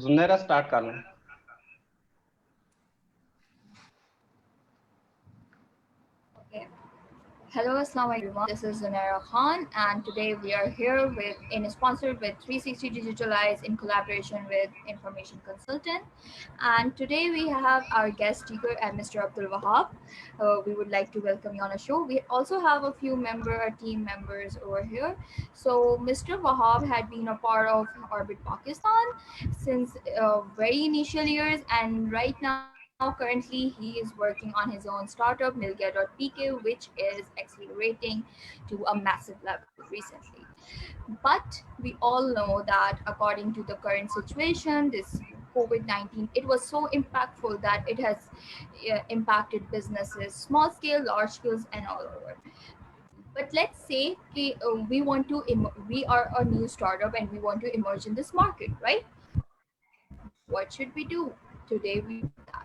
जुनेरा start कर लें। Okay. Hello, Assalamu everyone. This is Zunaira Khan, and today we are here sponsored with 360 Digitalize in collaboration with Information Consultant. And today we have our guest speaker, Mr. Abdul Wahab. We would like to welcome you on a show. We also have a few team members over here. So, Mr. Wahab had been a part of Orbit Pakistan since very initial years, and right now, currently, he is working on his own startup, Milgia.pk, which is accelerating to a massive level recently. But we all know that according to the current situation, this COVID-19, it was so impactful that it has impacted businesses, small scale, large scales, and all over. But let's say we are a new startup and we want to emerge in this market, right? What should we do? Today we do that.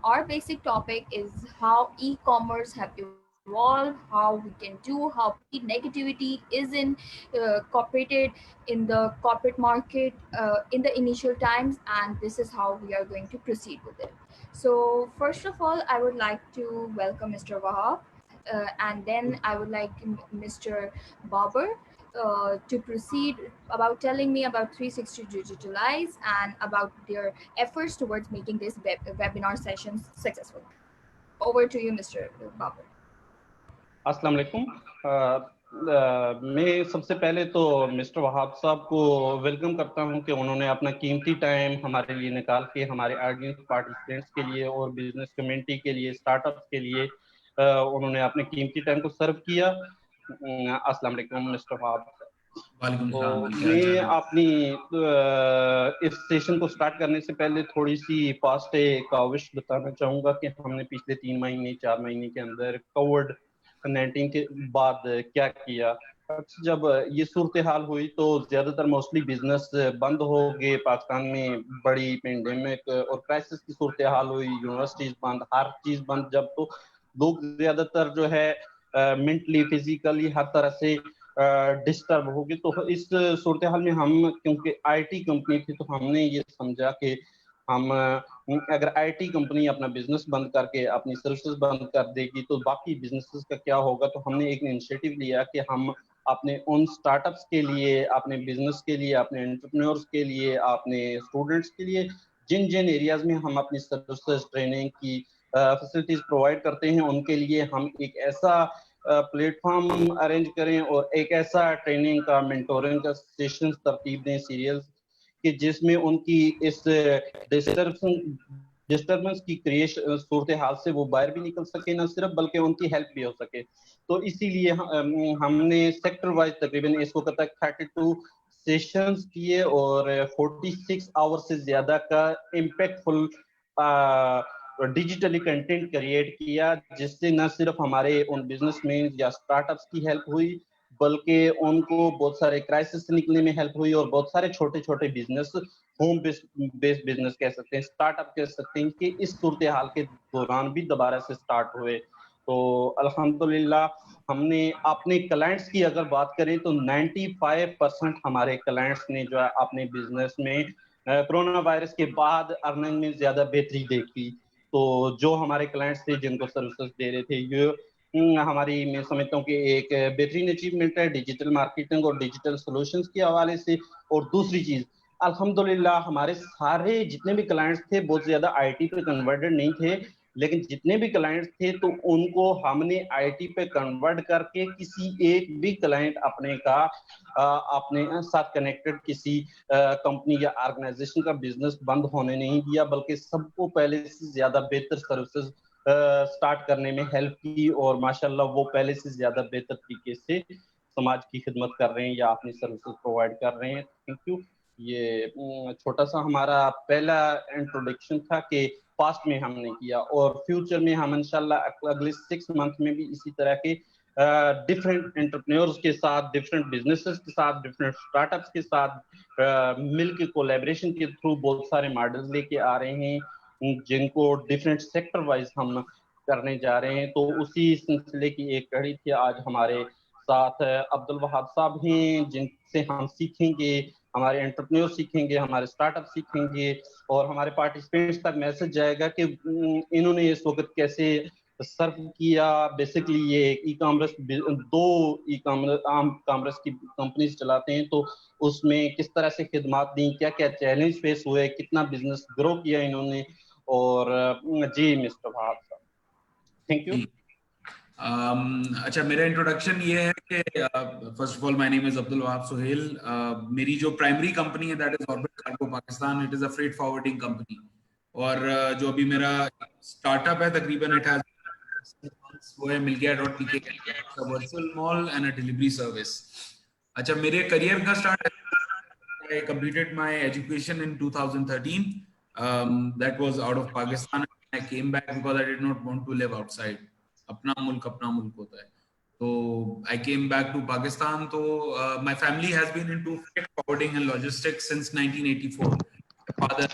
Our basic topic is how e-commerce have evolved, how we can do, how negativity is incorporated in the corporate market in the initial times, and this is how we are going to proceed with it. So first of all, I would like to welcome Mr. Wahab, and then I would like Mr. Babar to proceed about telling me about 360 Digitalize and about their efforts towards making this webinar sessions successful. Over to you, Mr. Babar. अस्सलाम वालेकुम। मैं सबसे पहले तो mister Wahab साहब को welcome करता हूं कि उन्होंने अपना कीमती टाइम हमारे लिए निकाल के हमारे ऑडियंस पार्टिसिपेंट्स के लिए और बिजनेस कम्युनिटी के लिए, स्टार्टअप्स के लिए उन्होंने अपने कीमती टाइम को सर्व किया। अस्सलाम वालेकुम मिस्टर वहाब। तो मैं अपनी इस सेशन को स्टार्ट करने से पहले थोड़ी सी पास्ट काविश बताना चाहूँगा कि हमने पिछले 3 महीने 4 महीने के अंदर कोविड-19 के बाद क्या किया। जब ये सूरत हाल हुई तो ज़्यादातर मोस्टली बिजनेस बंद हो गए। पाकिस्तान में बड़ी पेंडेमिक और क्राइसिस की सूरत हाल हुई, यूनिवर्सिटीज़ बंद, हर चीज़ बंद। जब तो लोग ज़्यादातर जो है मेंटली, फिजिकली हर तरह से डिस्टर्ब हो गए। तो इस सूरत हाल में हम, क्योंकि आईटी कंपनी थी, तो हमने ये समझा कि हम अगर आईटी कंपनी अपना बिजनेस बंद करके अपनी सर्विसेज बंद कर देगी तो बाकी बिजनेसेस का क्या होगा। तो हमने एक इनिशिएटिव लिया कि हम अपने उन स्टार्टअप्स के लिए, अपने बिजनेस के लिए, अपने एंटरप्रेन्योर्स के लिए, अपने स्टूडेंट्स के लिए जिन जिन एरियाज में हम अपनी सर्विसेज, ट्रेनिंग की फैसिलिटीज प्रोवाइड करते हैं, उनके लिए हम एक ऐसा प्लेटफॉर्म अरेंज करें और एक ऐसा ट्रेनिंग का, मेंटोरिंग का सेशन तरतीब दें, सीरियल्स, कि जिसमें उनकी इस डिस्टर्बेंस की क्रिएशन सूरत हाल से वो बाहर भी निकल सके, ना सिर्फ बल्कि उनकी हेल्प भी हो सके। तो इसीलिए हमने सेक्टर वाइज तकरीबन इस वक्त तक 32 सेशंस किए और 46 आवर से ज्यादा का इम्पैक्टफुल डिजिटली कंटेंट क्रिएट किया, जिससे न सिर्फ हमारे उन बिजनेसमैन या स्टार्टअप्स की हेल्प हुई, बल्कि उनको बहुत सारे क्राइसिस से निकलने में हेल्प हुई और बहुत सारे छोटे छोटे बिजनेस, होम बेस्ड बिजनेस कह सकते हैं, स्टार्टअप कह सकते हैं, कि इस सूरत हाल के दौरान भी दोबारा से स्टार्ट हुए। तो अल्हम्दुलिल्लाह हमने अपने क्लाइंट्स की अगर बात करें तो 95% हमारे क्लाइंट्स ने जो है अपने बिजनेस में कोरोना वायरस के बाद अर्निंग में ज्यादा बेहतरी देखी। तो जो हमारे क्लाइंट्स थे जिनको सर्विसेज दे रहे थे, ये हमारी, मैं समझता हूँ कि एक बेहतरीन अचीवमेंट है डिजिटल मार्केटिंग और डिजिटल सॉल्यूशंस के हवाले से। और दूसरी चीज, अल्हम्दुलिल्लाह हमारे सारे जितने भी क्लाइंट्स थे बहुत ज्यादा आईटी पे कन्वर्टेड नहीं थे, लेकिन जितने भी क्लाइंट्स थे तो उनको हमने आईटी पे कन्वर्ट करके किसी एक भी क्लाइंट अपने का अपने साथ कनेक्टेड किसी कंपनी या ऑर्गेनाइजेशन का बिजनेस बंद होने नहीं दिया, बल्कि सबको पहले से ज्यादा बेहतर सर्विसेज स्टार्ट करने में हेल्प की। और माशाल्लाह वो पहले से ज्यादा बेहतर तरीके से समाज की खिदमत कर रहे हैं या अपनी सर्विसेज प्रोवाइड कर रहे हैं। Thank you. ये छोटा सा हमारा पहला इंट्रोडक्शन था कि पास्ट में हमने किया, और फ्यूचर में हम इंशाल्लाह अगले 6 मंथ में भी इसी तरह के डिफरेंट एंटरप्रेन्योर्स के साथ, डिफरेंट बिजनेसेस के साथ, डिफरेंट स्टार्टअप्स के साथ मिलकर कोलैबोरेशन के थ्रू बहुत सारे मॉडल्स लेके आ रहे हैं जिनको डिफरेंट सेक्टर वाइज हम करने जा रहे हैं। तो उसी सिलसिले की एक कड़ी थी। आज हमारे साथ अब्दुल वहाब साहब हैं जिनसे हम सीखेंगे हमारे एंटरप्रेन्योर सीखेंगे, हमारे स्टार्टअप सीखेंगे और हमारे पार्टिसिपेंट्स तक मैसेज जाएगा कि इन्होंने इस वक्त कैसे सर्व किया। बेसिकली ये ई कॉमर्स, दो ई कॉमर्स की कंपनीज चलाते हैं, तो उसमें किस तरह से खिदमात दी, क्या क्या चैलेंज फेस हुए, कितना बिजनेस ग्रो किया इन्होंने। और जी मिस्टर भाग साहब, थैंक यू। अच्छा, मेरा इंट्रोडक्शन ये है कि first of all my name is Abdul Wahab Suhail. मेरी जो प्राइमरी कंपनी है that is Orbit Cargo Pakistan. It is a freight forwarding company. और जो अभी मेरा स्टार्टअप है तकरीबन इट हैज वो है milgaya.pk, a virtual mall and a delivery service. अच्छा, मेरे करियर का start, I completed my education in 2013. That was out of Pakistan. I came back because I did not want to live outside. अपना मुल्क होता है। So I came back to Pakistan. So my family has been into freight forwarding and logistics since 1984. My father,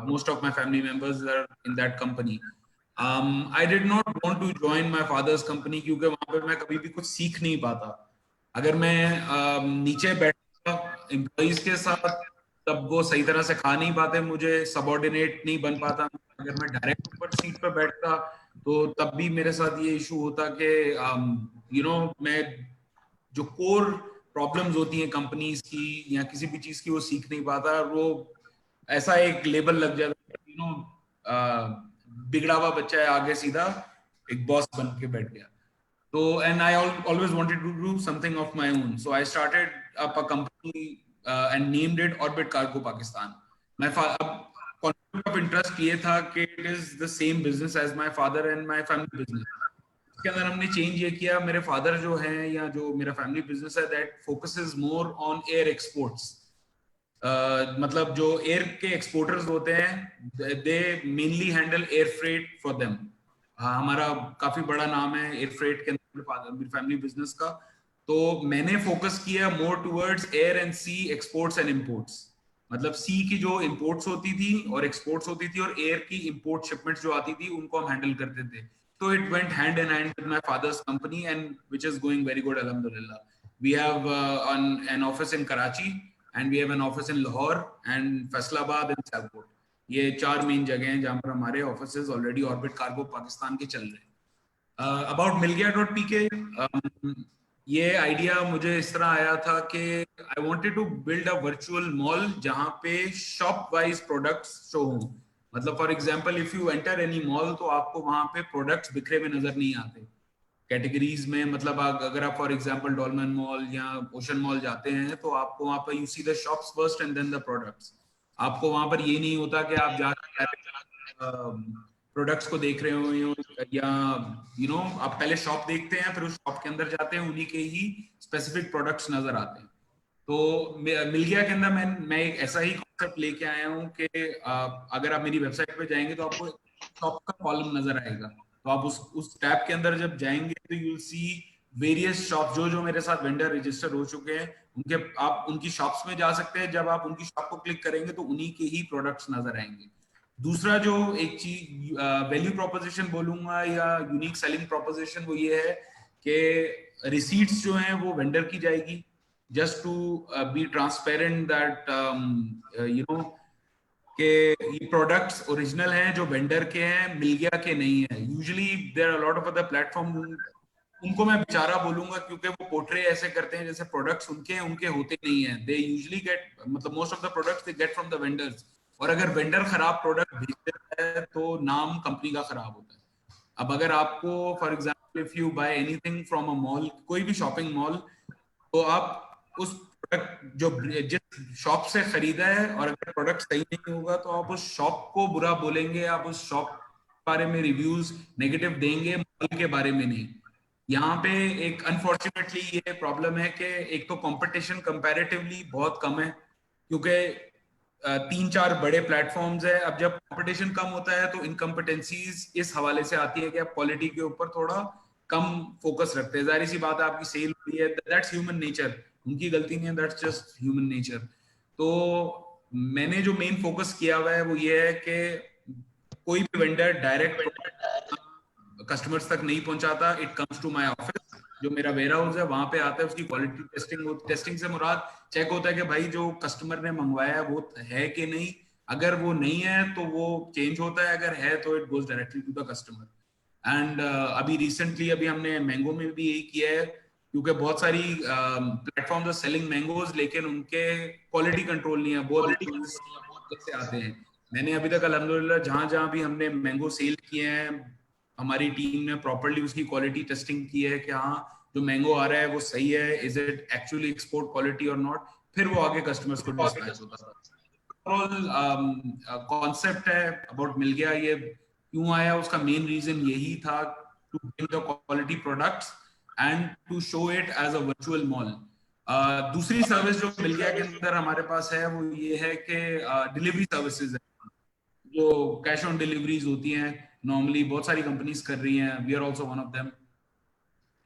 most of my family members are in that company. I did not want to join my father's company क्योंकि वहाँ पे मैं कभी भी कुछ सीख नहीं पाता। अगर मैं नीचे बैठा एम्प्लॉइज के साथ तब वो सही तरह से खा नहीं पाते, मुझे सबऑर्डिनेट नहीं बन पाता। अगर मैं डायरेक्ट ऊपर सीट पर बैठता तो तब भी मेरे साथ ये इशू होता कि मैं जो कोर प्रॉब्लम्स होती हैं कंपनीज की या किसी भी चीज की वो सीख नहीं पाता। वो ऐसा एक लेबल लग जाता है, बिगड़ा हुआ बच्चा है, आगे सीधा एक बॉस बन के बैठ गया। So, and I always wanted to do something of my own. So I started up a company and named it Orbit Cargo Pakistan. My conflict of interest ये था कि it is the same business as my father and my family business. इसके अंदर हमने change ये किया, मेरे father जो हैं या जो मेरा फैमिली बिजनेस है that focuses more on air exports. मतलब जो एयर के एक्सपोर्टर्स होते हैं दे mainly handle air freight for them. हमारा काफी बड़ा नाम है एयर फ्रेट के अंदर फैमिली बिजनेस का। तो मैंने फोकस किया more towards air and sea exports and imports. मतलब सी की जो इंपोर्ट्स होती थी और एक्सपोर्ट्स होती थी और एयर की इंपोर्ट शिपमेंट्स जो आती थी उनको हम हैंडल करते थे। तो it went hand in hand with my father's company and which is going very good अल्हम्दुलिल्लाह। We have an office in Karachi and we have an office in Lahore and Faisalabad and Sialkot. ये 4 main जगह हैं जहां पर हमारे offices already orbit Cargo Pakistan के चल रहे हैं। अबाउट milgaya.pk, ये आइडिया मुझे इस तरह आया था कि I wanted to build a virtual mall जहां पे शॉप वाइज प्रोडक्ट्स शो हों। मतलब for example if you enter any mall तो आपको वहां पे प्रोडक्ट्स बिखरे हुए नजर नहीं आते कैटेगरीज में। मतलब अगर आप फॉर एग्जांपल डॉलमेन मॉल या ओशन मॉल जाते हैं तो आपको वहां पर you see the shops first and then the products. आपको वहां पर ये नहीं होता कि आप जाकर प्रोडक्ट्स को देख रहे हो या आप पहले शॉप देखते हैं फिर उस शॉप के अंदर जाते हैं, उन्हीं के ही स्पेसिफिक प्रोडक्ट्स नजर आते हैं। तो मिलगिया के अंदर मैं एक ऐसा ही कॉन्सेप्ट लेके आया हूँ कि अगर आप मेरी वेबसाइट पे जाएंगे तो आपको शॉप का कॉलम नजर आएगा। तो आप उस टैब के अंदर जब जाएंगे तो you will see various shop जो मेरे साथ वेंडर रजिस्टर हो चुके हैं उनके, आप उनकी शॉप्स में जा सकते हैं। जब आप उनकी शॉप को क्लिक करेंगे तो उन्हीं के ही प्रोडक्ट्स नजर आएंगे। दूसरा जो एक चीज वैल्यू प्रोपोजिशन बोलूंगा या यूनिक सेलिंग प्रोपोजिशन वो ये है कि रिसीट्स जो हैं वो वेंडर की जाएगी just to be transparent that कि ये प्रोडक्ट्स ओरिजिनल हैं जो वेंडर के हैं, मिलगिया के नहीं है। Usually there are lot of other platform, उनको मैं बेचारा बोलूंगा क्योंकि वो पोर्ट्रे ऐसे करते हैं जैसे प्रोडक्ट्स उनके होते नहीं है। दे यूजुअली गेट, मतलब most of the products they get from the vendors. और अगर वेंडर खराब प्रोडक्ट भेजता है तो नाम कंपनी का खराब होता है। अब अगर आपको for example if you buy anything from a mall, कोई भी शॉपिंग मॉल, तो आप उस प्रोडक्ट जो जिस शॉप से खरीदा है और अगर प्रोडक्ट सही नहीं होगा तो आप उस शॉप को बुरा बोलेंगे, आप उस शॉप के बारे में रिव्यूज नेगेटिव देंगे, मॉल के बारे में नहीं। यहाँ पे एक अनफॉर्चुनेटली ये प्रॉब्लम है कि एक तो कंपटीशन कंपैरेटिवली बहुत कम है क्योंकि 3-4 बड़े प्लेटफॉर्म्स है। अब जब कंपटीशन कम होता है तो इनकम्पिटेंसीज इस हवाले से आती है कि आप क्वालिटी के ऊपर थोड़ा कम फोकस रखते हैं। जाहिर सी बात है आपकी सेल हुई है, दैट्स ह्यूमन नेचर, उनकी गलती नहीं है, दैट्स जस्ट ह्यूमन नेचर। तो मैंने जो मेन फोकस किया हुआ है वो ये है कि कोई भी वेंडर डायरेक्ट कस्टमर्स तक नहीं पहुंचाता, it comes to my office जो मेरा वेयर हाउस है वहां पे आता है, उसकी क्वालिटी टेस्टिंग से मुराद चेक होता है कि भाई जो कस्टमर ने मंगवाया है वो है कि नहीं, अगर वो नहीं है तो वो चेंज होता है, अगर है तो it goes directly to the customer. And अभी रिसेंटली अभी हमने मैंगो में भी यही किया है, क्योंकि बहुत सारी प्लेटफॉर्म्स आर सेलिंग मैंगोज लेकिन उनके क्वालिटी कंट्रोल नहीं है, बहुत इश्यूज से आते हैं। मैंने अभी तक अल्हम्दुलिल्लाह जहां जहां भी हमने मैंगो सेल किए हैं, हमारी टीम ने प्रॉपर्ली उसकी क्वालिटी टेस्टिंग की है कि हाँ जो मैंगो आ रहा है वो सही है, is it actually export quality और नॉट, फिर वो आगे कस्टमर्स को डिस्पैच होता है। ओवरऑल कॉन्सेप्ट है अबाउट मिल गया, ये क्यों आया, उसका मेन रीजन यही था to bring the quality products and to show it as a virtual mall. दूसरी सर्विस जो मिल गया के अंदर हमारे पास है वो ये है कि डिलीवरी सर्विसेज है, जो कैश ऑन डिलीवरीज होती हैं, नॉर्मली बहुत सारी कंपनीज कर रही हैं, we are also one of them.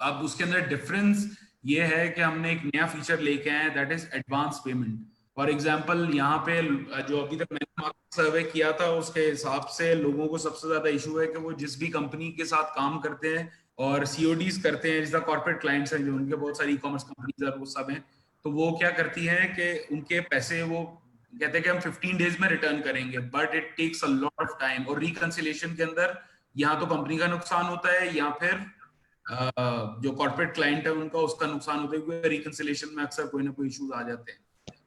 अब उसके अंदर डिफरेंस ये है कि हमने एक नया फीचर लेके आए हैं, that is advance payment. For example यहाँ पे जो अभी तक मैंने मार्केट सर्वे किया था उसके हिसाब से लोगों को सबसे ज्यादा इशू है कि वो जिस भी कंपनी के साथ काम करते हैं और सीओडीज करते हैं, जिसका कॉर्पोरेट क्लाइंट्स हैं जो उनके बहुत सारी ई कॉमर्स कंपनीज और वो सब हैं, तो वो क्या करती हैं कि उनके पैसे वो कहते हैं कि हम 15 डेज में रिटर्न करेंगे, but it takes a lot of time, और रिकंसिलेशन के अंदर यहाँ तो कंपनी का नुकसान होता है या फिर जो कॉर्पोरेट क्लाइंट है उनका उसका नुकसान होता है, क्योंकि रिकंसिलेशन में अक्सर कोई ना कोई इश्यूज आ जाते हैं।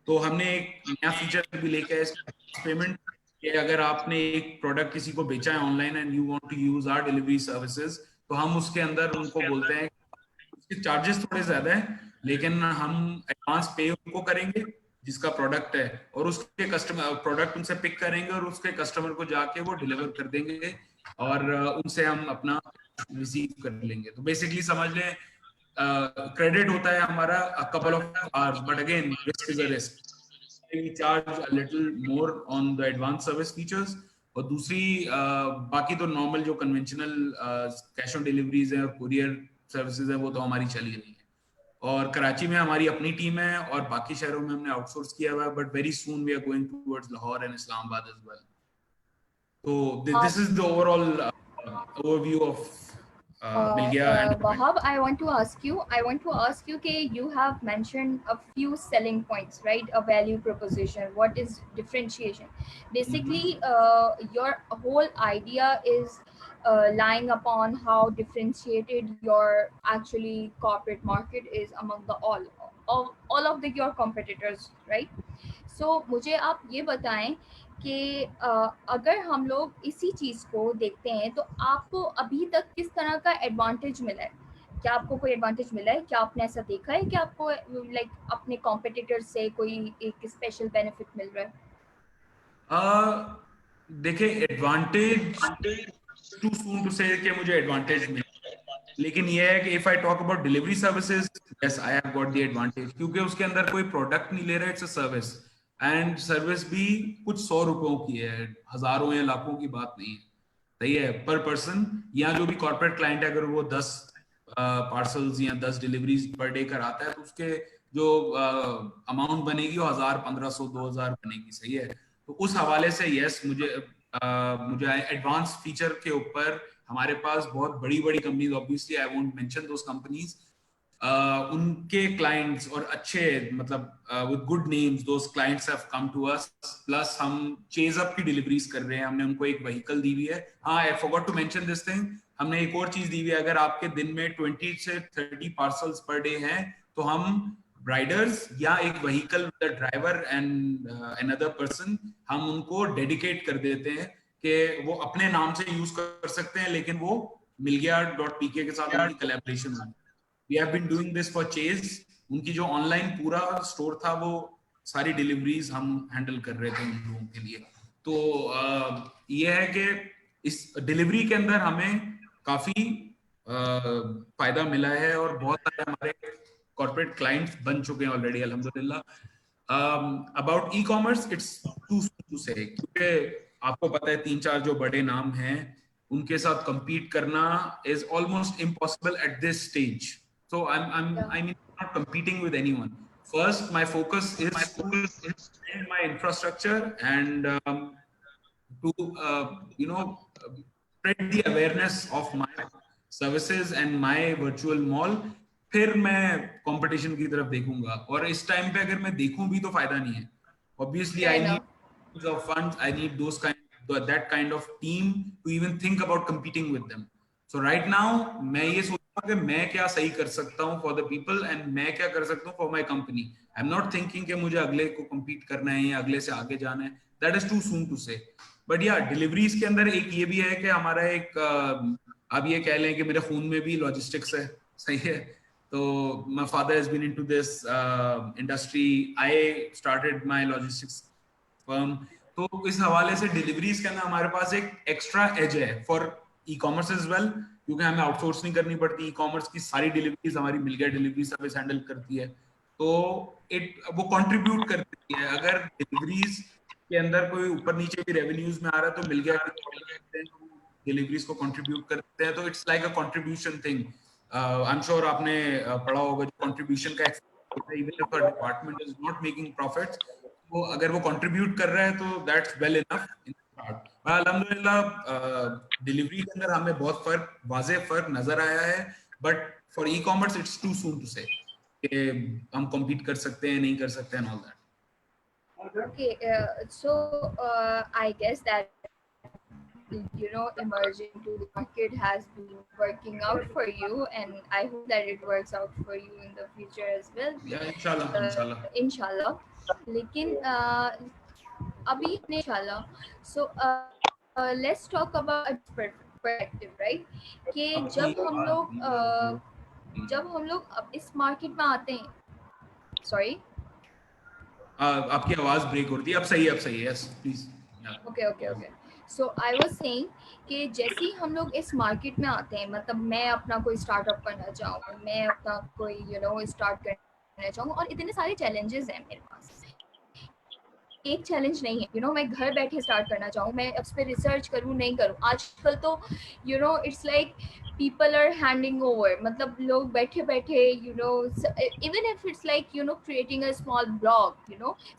तो हमने एक नया फीचर भी लेके आए पेमेंट, कि अगर आपने एक प्रोडक्ट किसी को बेचा है online and you want to use our delivery services, तो हम उसके अंदर उनको बोलते हैं उसके चार्जेस थोड़े ज्यादा हैं लेकिन हम एडवांस पे उनको करेंगे जिसका प्रोडक्ट है, और उसके कस्टमर प्रोडक्ट उनसे पिक करेंगे और उसके कस्टमर को जाके वो डिलीवर कर देंगे और उनसे हम अपना रिसीव कर लेंगे। तो बेसिकली समझ लें क्रेडिट होता है हमारा a couple of hours, but again risk is a risk. We charge a little more on the advanced service features, और दूसरी बाकी तो नॉर्मल जो कन्वेंशनल कैश ऑन डिलीवरीज है और कुरियर सर्विसेज है वो तो हमारी चली रही है। और कराची में हमारी अपनी टीम है और बाकी शहरों में हमने आउटसोर्स किया हुआ है, but very soon we are going towards Lahore and Islamabad as well. तो this is the overall overview of Milgia and Wahab, I want to ask you, okay, you have mentioned a few selling points, right? A value proposition. What is differentiation? Basically, your whole idea is lying upon how differentiated your actually corporate market is among the all of your competitors, right? So, मुझे आप ये बताएं कि अगर हम लोग इसी चीज़ को देखते हैं तो आपको अभी तक किस तरह का एडवांटेज मिला है? क्या आपको कोई एडवांटेज मिला है? क्या आपने ऐसा देखा है कि आपको लाइक अपने कॉम्पिटिटर से कोई एक स्पेशल बेनिफिट मिल रहा है? देखिए advantage to soon to say कि मुझे एडवांटेज मिला, लेकिन ये है कि if I talk about delivery services, yes I have got the advantage, क्योंकि उसके अंदर कोई प्रोडक्ट नहीं ले रहा है, it's a service, and service भी कुछ 100 रुपयों की है, हजारों या लाखों की बात नहीं है, सही है, पर पर्सन। या जो भी कॉर्पोरेट क्लाइंट है अगर वो 10 पार्सल्स या 10 डिलीवरीज पर डे कराता है तो उसके जो अमाउंट बनेगी वो 1000, 1500, 2000 बनेगी, सही है। तो उस हवाले से यस मुझे एडवांस फीचर के ऊपर हमारे पास बहुत बड़ी बड़ी companies, obviously I won't mention those companies, उनके क्लाइंट्स और अच्छे मतलब with good names those clients have come to us, plus हम चेज अप की डिलीवरीज कर रहे हैं, हमने उनको एक व्हीकल दी हुई है। हाँ, I forgot to mention this thing, हमने एक और चीज दी हुई है, अगर आपके दिन में 20 से 30 पार्सल्स पर डे हैं तो हम राइडर्स या एक vehicle with driver and another person हम उनको डेडिकेट कर देते हैं कि वो अपने नाम से यूज कर सकते हैं, लेकिन वो milgia.pk के साथ उनकी कोलैबोरेशन होगी। We have been doing this for Chase, उनकी जो ऑनलाइन पूरा स्टोर था वो सारी डिलीवरीज हम हैंडल कर रहे थे उन लोगों के लिए। तो ये है कि इस डिलीवरी के अंदर हमें काफी फायदा मिला है और बहुत सारे हमारे कॉर्पोरेट क्लाइंट्स बन चुके हैं ऑलरेडी अल्हम्दुलिल्लाह। About e commerce it's to say, क्योंकि आपको पता है 3-4 जो बड़े नाम हैं उनके साथ compete करना is almost impossible at this stage. So I mean not competing with anyone. First, my focus is to build my infrastructure and to spread the awareness of my services and my virtual mall फिर मैं competition की तरफ देखूंगा। और इस time पे अगर मैं देखूं भी तो फायदा नहीं है। Obviously Fair I enough. Need of funds, I need those kind that kind of team to even think about competing with them. So right now मैं ये सोच रहा हूँ कि मैं क्या सही कर सकता हूँ for the people and मैं क्या कर सकता हूँ for my company. I'm not thinking कि मुझे अगले को compete करना है या अगले से आगे जाना है. That is too soon to say. But yeah, deliveries के अंदर एक ये भी है कि हमारा एक आप ये कह लें कि मेरे खून में भी लॉजिस्टिक्स है, सही है। तो my father has been into this industry. I started my logistics firm. तो इस हवाले से डिलीवरीज के अंदर हमारे पास एक एक्स्ट्रा एज है for e commerce as well, क्योंकि हमें आउटसोर्स नहीं करनी पड़ती। ई कॉमर्स की सारी डिलीवरीज हमारी मिल गया डिलीवरी सर्विस हैंडल करती है। तो वो कंट्रीब्यूट करती है। अगर डिलीवरीज के अंदर कोई ऊपर नीचे भी रेवेन्यूज में आ रहा है तो मिल गया डिलीवरीज को कंट्रीब्यूट करते हैं। तो it's like a contribution thing. I am sure आपने पढ़ा होगा जो कंट्रीब्यूशन का even if a department is not making profits, वो अगर वो कंट्रीब्यूट कर रहा है तो that's well enough in start. अल्हम्दुलिल्लाह डिलीवरी के अंदर हमें बहुत वाज़ेह फर्क नजर आया है। But for e commerce it's too soon to say कि हम कम्पीट कर सकते हैं नहीं कर सकते and all that. Okay, so I guess that emerging to the market has been working out for you, and I hope that it works out for you in the future as well. या इंशाल्लाह इंशाल्लाह। लेकिन अभी नहीं इंशाल्लाह। So let's talk about a perspective, right? कि जब हम लोग अब इस मार्केट में आते हैं, सॉरी आपकी आवाज ब्रेक हो रही है। अब सही है, yes please. Okay so I was saying कि जैसे ही हम लोग इस मार्केट में आते हैं, मतलब मैं अपना कोई स्टार्टअप करना चाहूँ, मैं अपना कोई स्टार्ट करना चाहूँ, और इतने सारे चैलेंजेस हैं मेरे पास। एक चैलेंज नहीं है मैं घर बैठे स्टार्ट करना चाहूँ, मैं उस पर रिसर्च करूँ नहीं करूँ। आजकल तो it's like people are handing over, मतलब लोग बैठे बैठे even if it's like creating a small blog,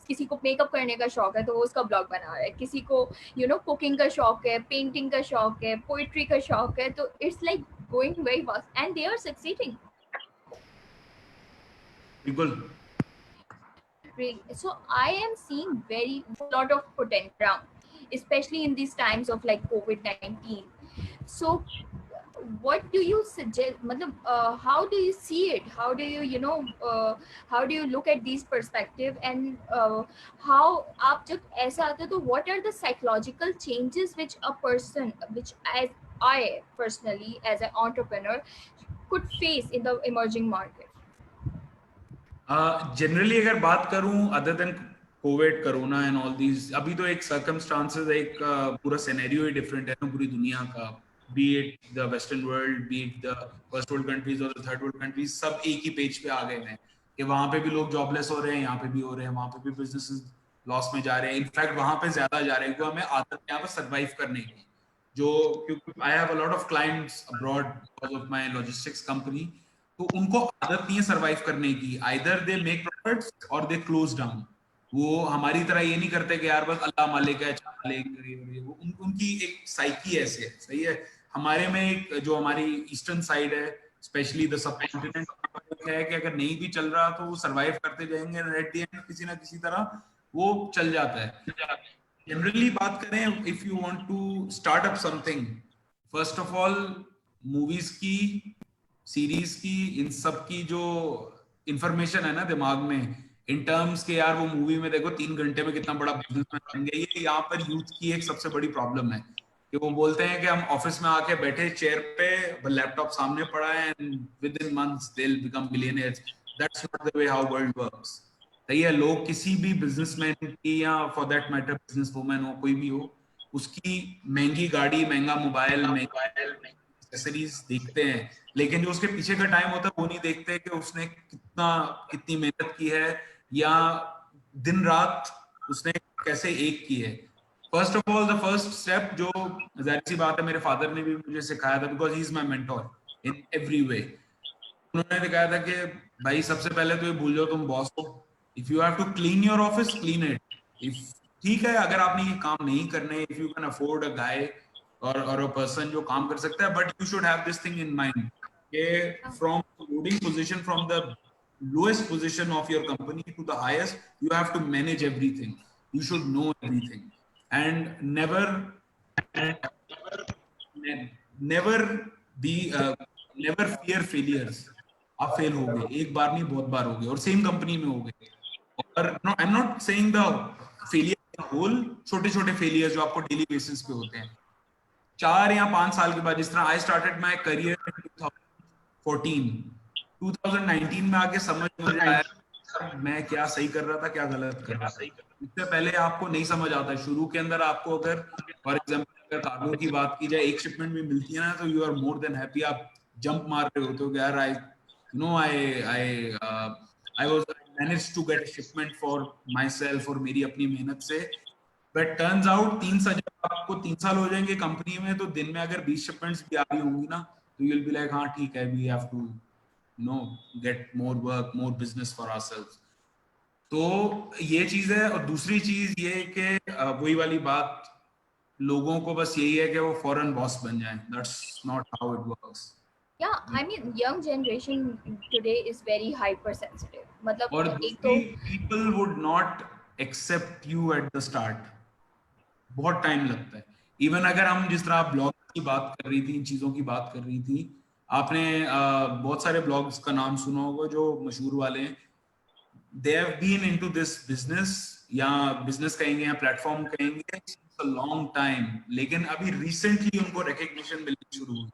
किसी को मेकअप करने का शौक है तो वो उसका ब्लॉग बना रहा है, किसी को कुकिंग का शौक है, पेंटिंग का शौक है, पोइट्री का शौक है, तो it's like going very fast and they are succeeding. बिल्कुल। So I am seeing very lot of potential, especially in these times of like COVID-19. So what do you suggest, how do you see it, how do you how do you look at these perspective, and how aap jab aisa aate to what are the psychological changes which a person, which as I personally as an entrepreneur could face in the emerging market? Generally अगर बात करूं other than Covid, corona and all these, अभी तो एक circumstances, एक पूरा scenario ही different है ना पूरी दुनिया का। B it the western world, B it the first world countries और द थर्ड वर्ल्ड कंट्रीज, सब एक ही पेज पे आ गए हैं कि वहां पे भी लोग जॉबलेस हो रहे हैं, यहाँ पे भी हो रहे हैं, वहां पे भी बिजनेसेस लॉस में जा रहे हैं। इनफैक्ट वहां पे ज्यादा जा रहे हैं क्योंकि हमें आदत यहाँ पर सर्वाइव करने की, जो क्योंकि आई have a lot of clients abroad because of my logistics company, तो उनको आदत नहीं है सर्वाइव करने की। आइदर दे मेक प्रॉफिट्स और दे क्लोज डाउन। वो हमारी तरह ये नहीं करते कि यार बस अल्लाह मालिक है वो उनकी एक साइकी ऐसे है, सही है। हमारे में एक जो हमारी ईस्टर्न साइड है, स्पेशली द सबकॉन्टिनेंट है कि अगर नहीं भी चल रहा तो वो सर्वाइव करते जाएंगे, एट द एंड किसी ना किसी तरह वो चल जाता है। जनरली बात करें, if you want to start up something, first of all movies की, सीरीज की, इन सब की जो इंफॉर्मेशन है ना दिमाग में, इन टर्म्स के यार वो मूवी में देखो 3 घंटे में कितना बड़ा बिजनेसमैन बन गया। ये यहाँ पर यूथ की एक सबसे बड़ी प्रॉब्लम है कि वो बोलते हैं कि हम ऑफिस में आके बैठे चेयर पे, लैपटॉप सामने पड़ा है, and with in months they will become billionaires. That's not the way how world works. सही है, लोग किसी भी बिजनेसमैन की या for that matter business women हो, कोई भी हो, उसकी महंगी गाड़ी, महंगा मोबाइल, एक्सेसरीज देखते हैं, लेकिन जो उसके पीछे का टाइम होता है वो नहीं देखते कि उसने कितनी मेहनत की है या दिन रात उसने कैसे एक की है। First of all, the first step, जो जाहिर सी बात है मेरे फादर ने भी मुझे सिखाया था, because he is my mentor in every way. उन्होंने दिखाया था कि भाई सबसे पहले तो ये भूल जाओ तुम बॉस हो। If you have to clean your office, clean it. If ठीक है, अगर आपने ये काम नहीं करने, if you can afford a guy और अ पर्सन जो काम कर सकता है, but you should have this thing in mind from loading position from the lowest position of your company to the highest, you have to manage everything. You should know everything and never be never fear failures. आप fail हो गए, एक बार नहीं बहुत बार हो गए, और same company में हो गए. और no, I am not saying the failure whole, छोटे छोटे फेलियर जो आपको डेली बेसिस पे होते हैं. 4 या 5 साल के बाद, जिस तरह I started my career in 2019 में आके समझ मुझे आया मैं क्या सही कर रहा था, क्या गलत कर रहा था. इससे पहले आपको नहीं समझ आता. शुरू के अंदर आपको अगर फॉर एग्जांपल अगर कार्गो की बात की जाए, एक शिपमेंट भी मिलती है ना, तो you are more than happy. आप जंप मार रहे होते हो यार, I was managed to get shipment for my self, और मेरी अपनी मेहनत से. बट टर्न्स आउट 3 साल हो जाएंगे कंपनी में, तो दिन में अगर 20 शिपमेंट्स भी आ रही होंगी ना, तो यू विल बी लाइक हाँ ठीक है, we have to get more work, more business for ourselves. तो ये चीज है. और दूसरी चीज ये कि वही वाली बात, लोगों को बस यही है कि वो फॉरेन बॉस बन जाएं. That's not how it works. Yeah, I mean, young generation today is very hypersensitive. मतलब और एक तो people would not accept you at the start. बहुत टाइम लगता है. इवन अगर हम जिस तरह आप ब्लॉग की बात कर रही थी, इन चीजों की बात कर रही थी, आपने बहुत सारे ब्लॉग्स का नाम सुना होगा जो मशहूर वाले हैं. They have been into this business, या बिजनेस कहेंगे या प्लेटफॉर्म कहेंगे, अ लॉन्ग टाइम. लेकिन अभी रिसेंटली उनको रिकग्निशन मिलनी शुरू हुई.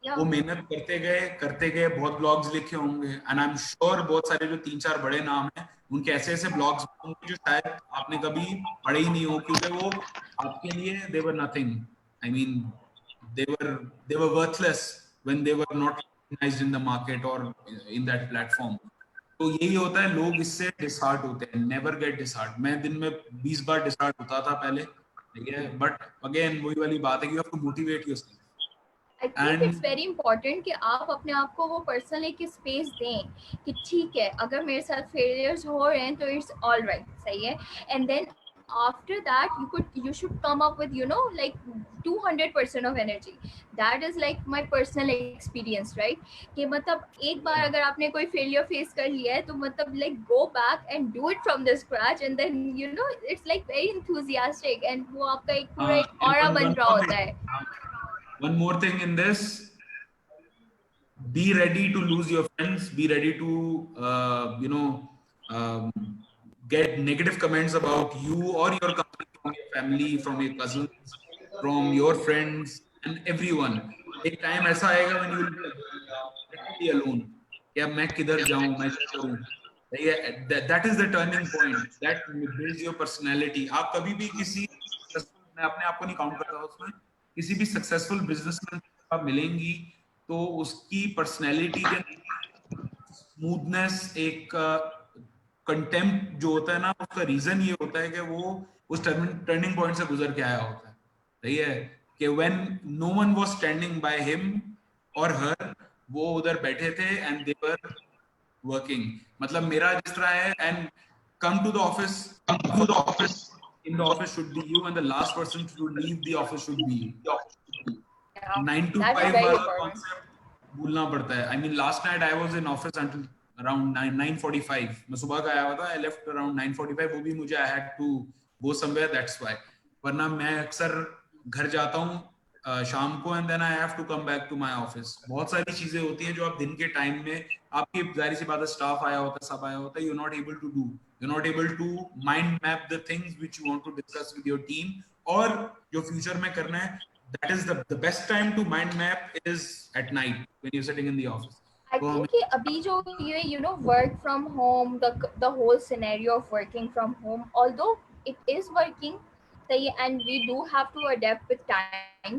वो मेहनत करते गए बहुत ब्लॉग्स लिखे होंगे. एंड आई एम श्योर बहुत सारे जो 3-4 बड़े नाम हैं, उनके ऐसे ऐसे ब्लॉग्स होंगे जो शायद आपने कभी पढ़े ही नहीं हो, क्योंकि वो आपके लिए they were nothing. I mean they were worthless when they were not recognized in the market or in that platform. तो यही होता है, लोग इससे डिसहार्ट होते हैं. Never get dishearten. मैं दिन में 20 बार डिसहार्ट होता था पहले, ठीक है. बट अगेन वही वाली बात है कि you have to motivate yourself. I think it's very important कि आप अपने आप को वो पर्सनल एक स्पेस दें कि ठीक है, अगर मेरे साथ फेलियर्स हो रहे हैं तो इट्स ऑल राइट, सही है. And then after that you should come up with like 200% of energy. That is like my personal experience, right? कि मतलब एक बार अगर आपने कोई फेलियर फेस कर लिया है तो मतलब like go back and do it from the scratch, and then it's like very enthusiastic, and वो आपका एक पूरा एक ऑरा बन रहा होता है. One more thing in this, be ready to lose your friends, be ready to get negative comments about you or your company from your family, from your cousins, from your friends and everyone. एक time ऐसा आएगा when you will be alone, कि अब मैं किधर जाऊं, मैं क्या करूं. That is the turning point that builds your personality. आप कभी भी किसी, मैं अपने आप को नहीं काउंट करता उसमें, किसी भी सक्सेसफुल बिजनेसमैन आप मिलेंगी तो उसकी पर्सनैलिटी के स्मूथनेस, एक कंटेम्प्ट जो होता है ना, उसका रीजन ये होता है कि वो उस टर्निंग पॉइंट से गुजर के आया होता है. सही है कि when no one was standing by him और हर, वो उधर बैठे थे एंड दे वर वर्किंग. मतलब मेरा जिस तरह है, and come to the office, in the office should be you, and the last person to leave the office should be you. 9 to 5 वाला concept भूलना पड़ता है. I mean last night I was in office until around 9:45. मैं सुबह का आया हुआ था. I left around 9:45. वो भी मुझे I had to go somewhere, that's why. वरना मैं अक्सर घर जाता हूँ शाम को, and then I have to come back to my office. बहुत सारी चीजें होती हैं जो आप दिन के टाइम में, आपकी जाहिर सी बात है, स्टाफ आया होता है, सब आया होता है, you're not able to do. You're not able to mind map the things which you want to discuss with your team, और जो फ्यूचर में करना है. That is the best time to mind map is at night when you're sitting in the office. I think कि अभी जो ये work from home, the whole scenario of working from home, although it is working, and we do have to adapt with time,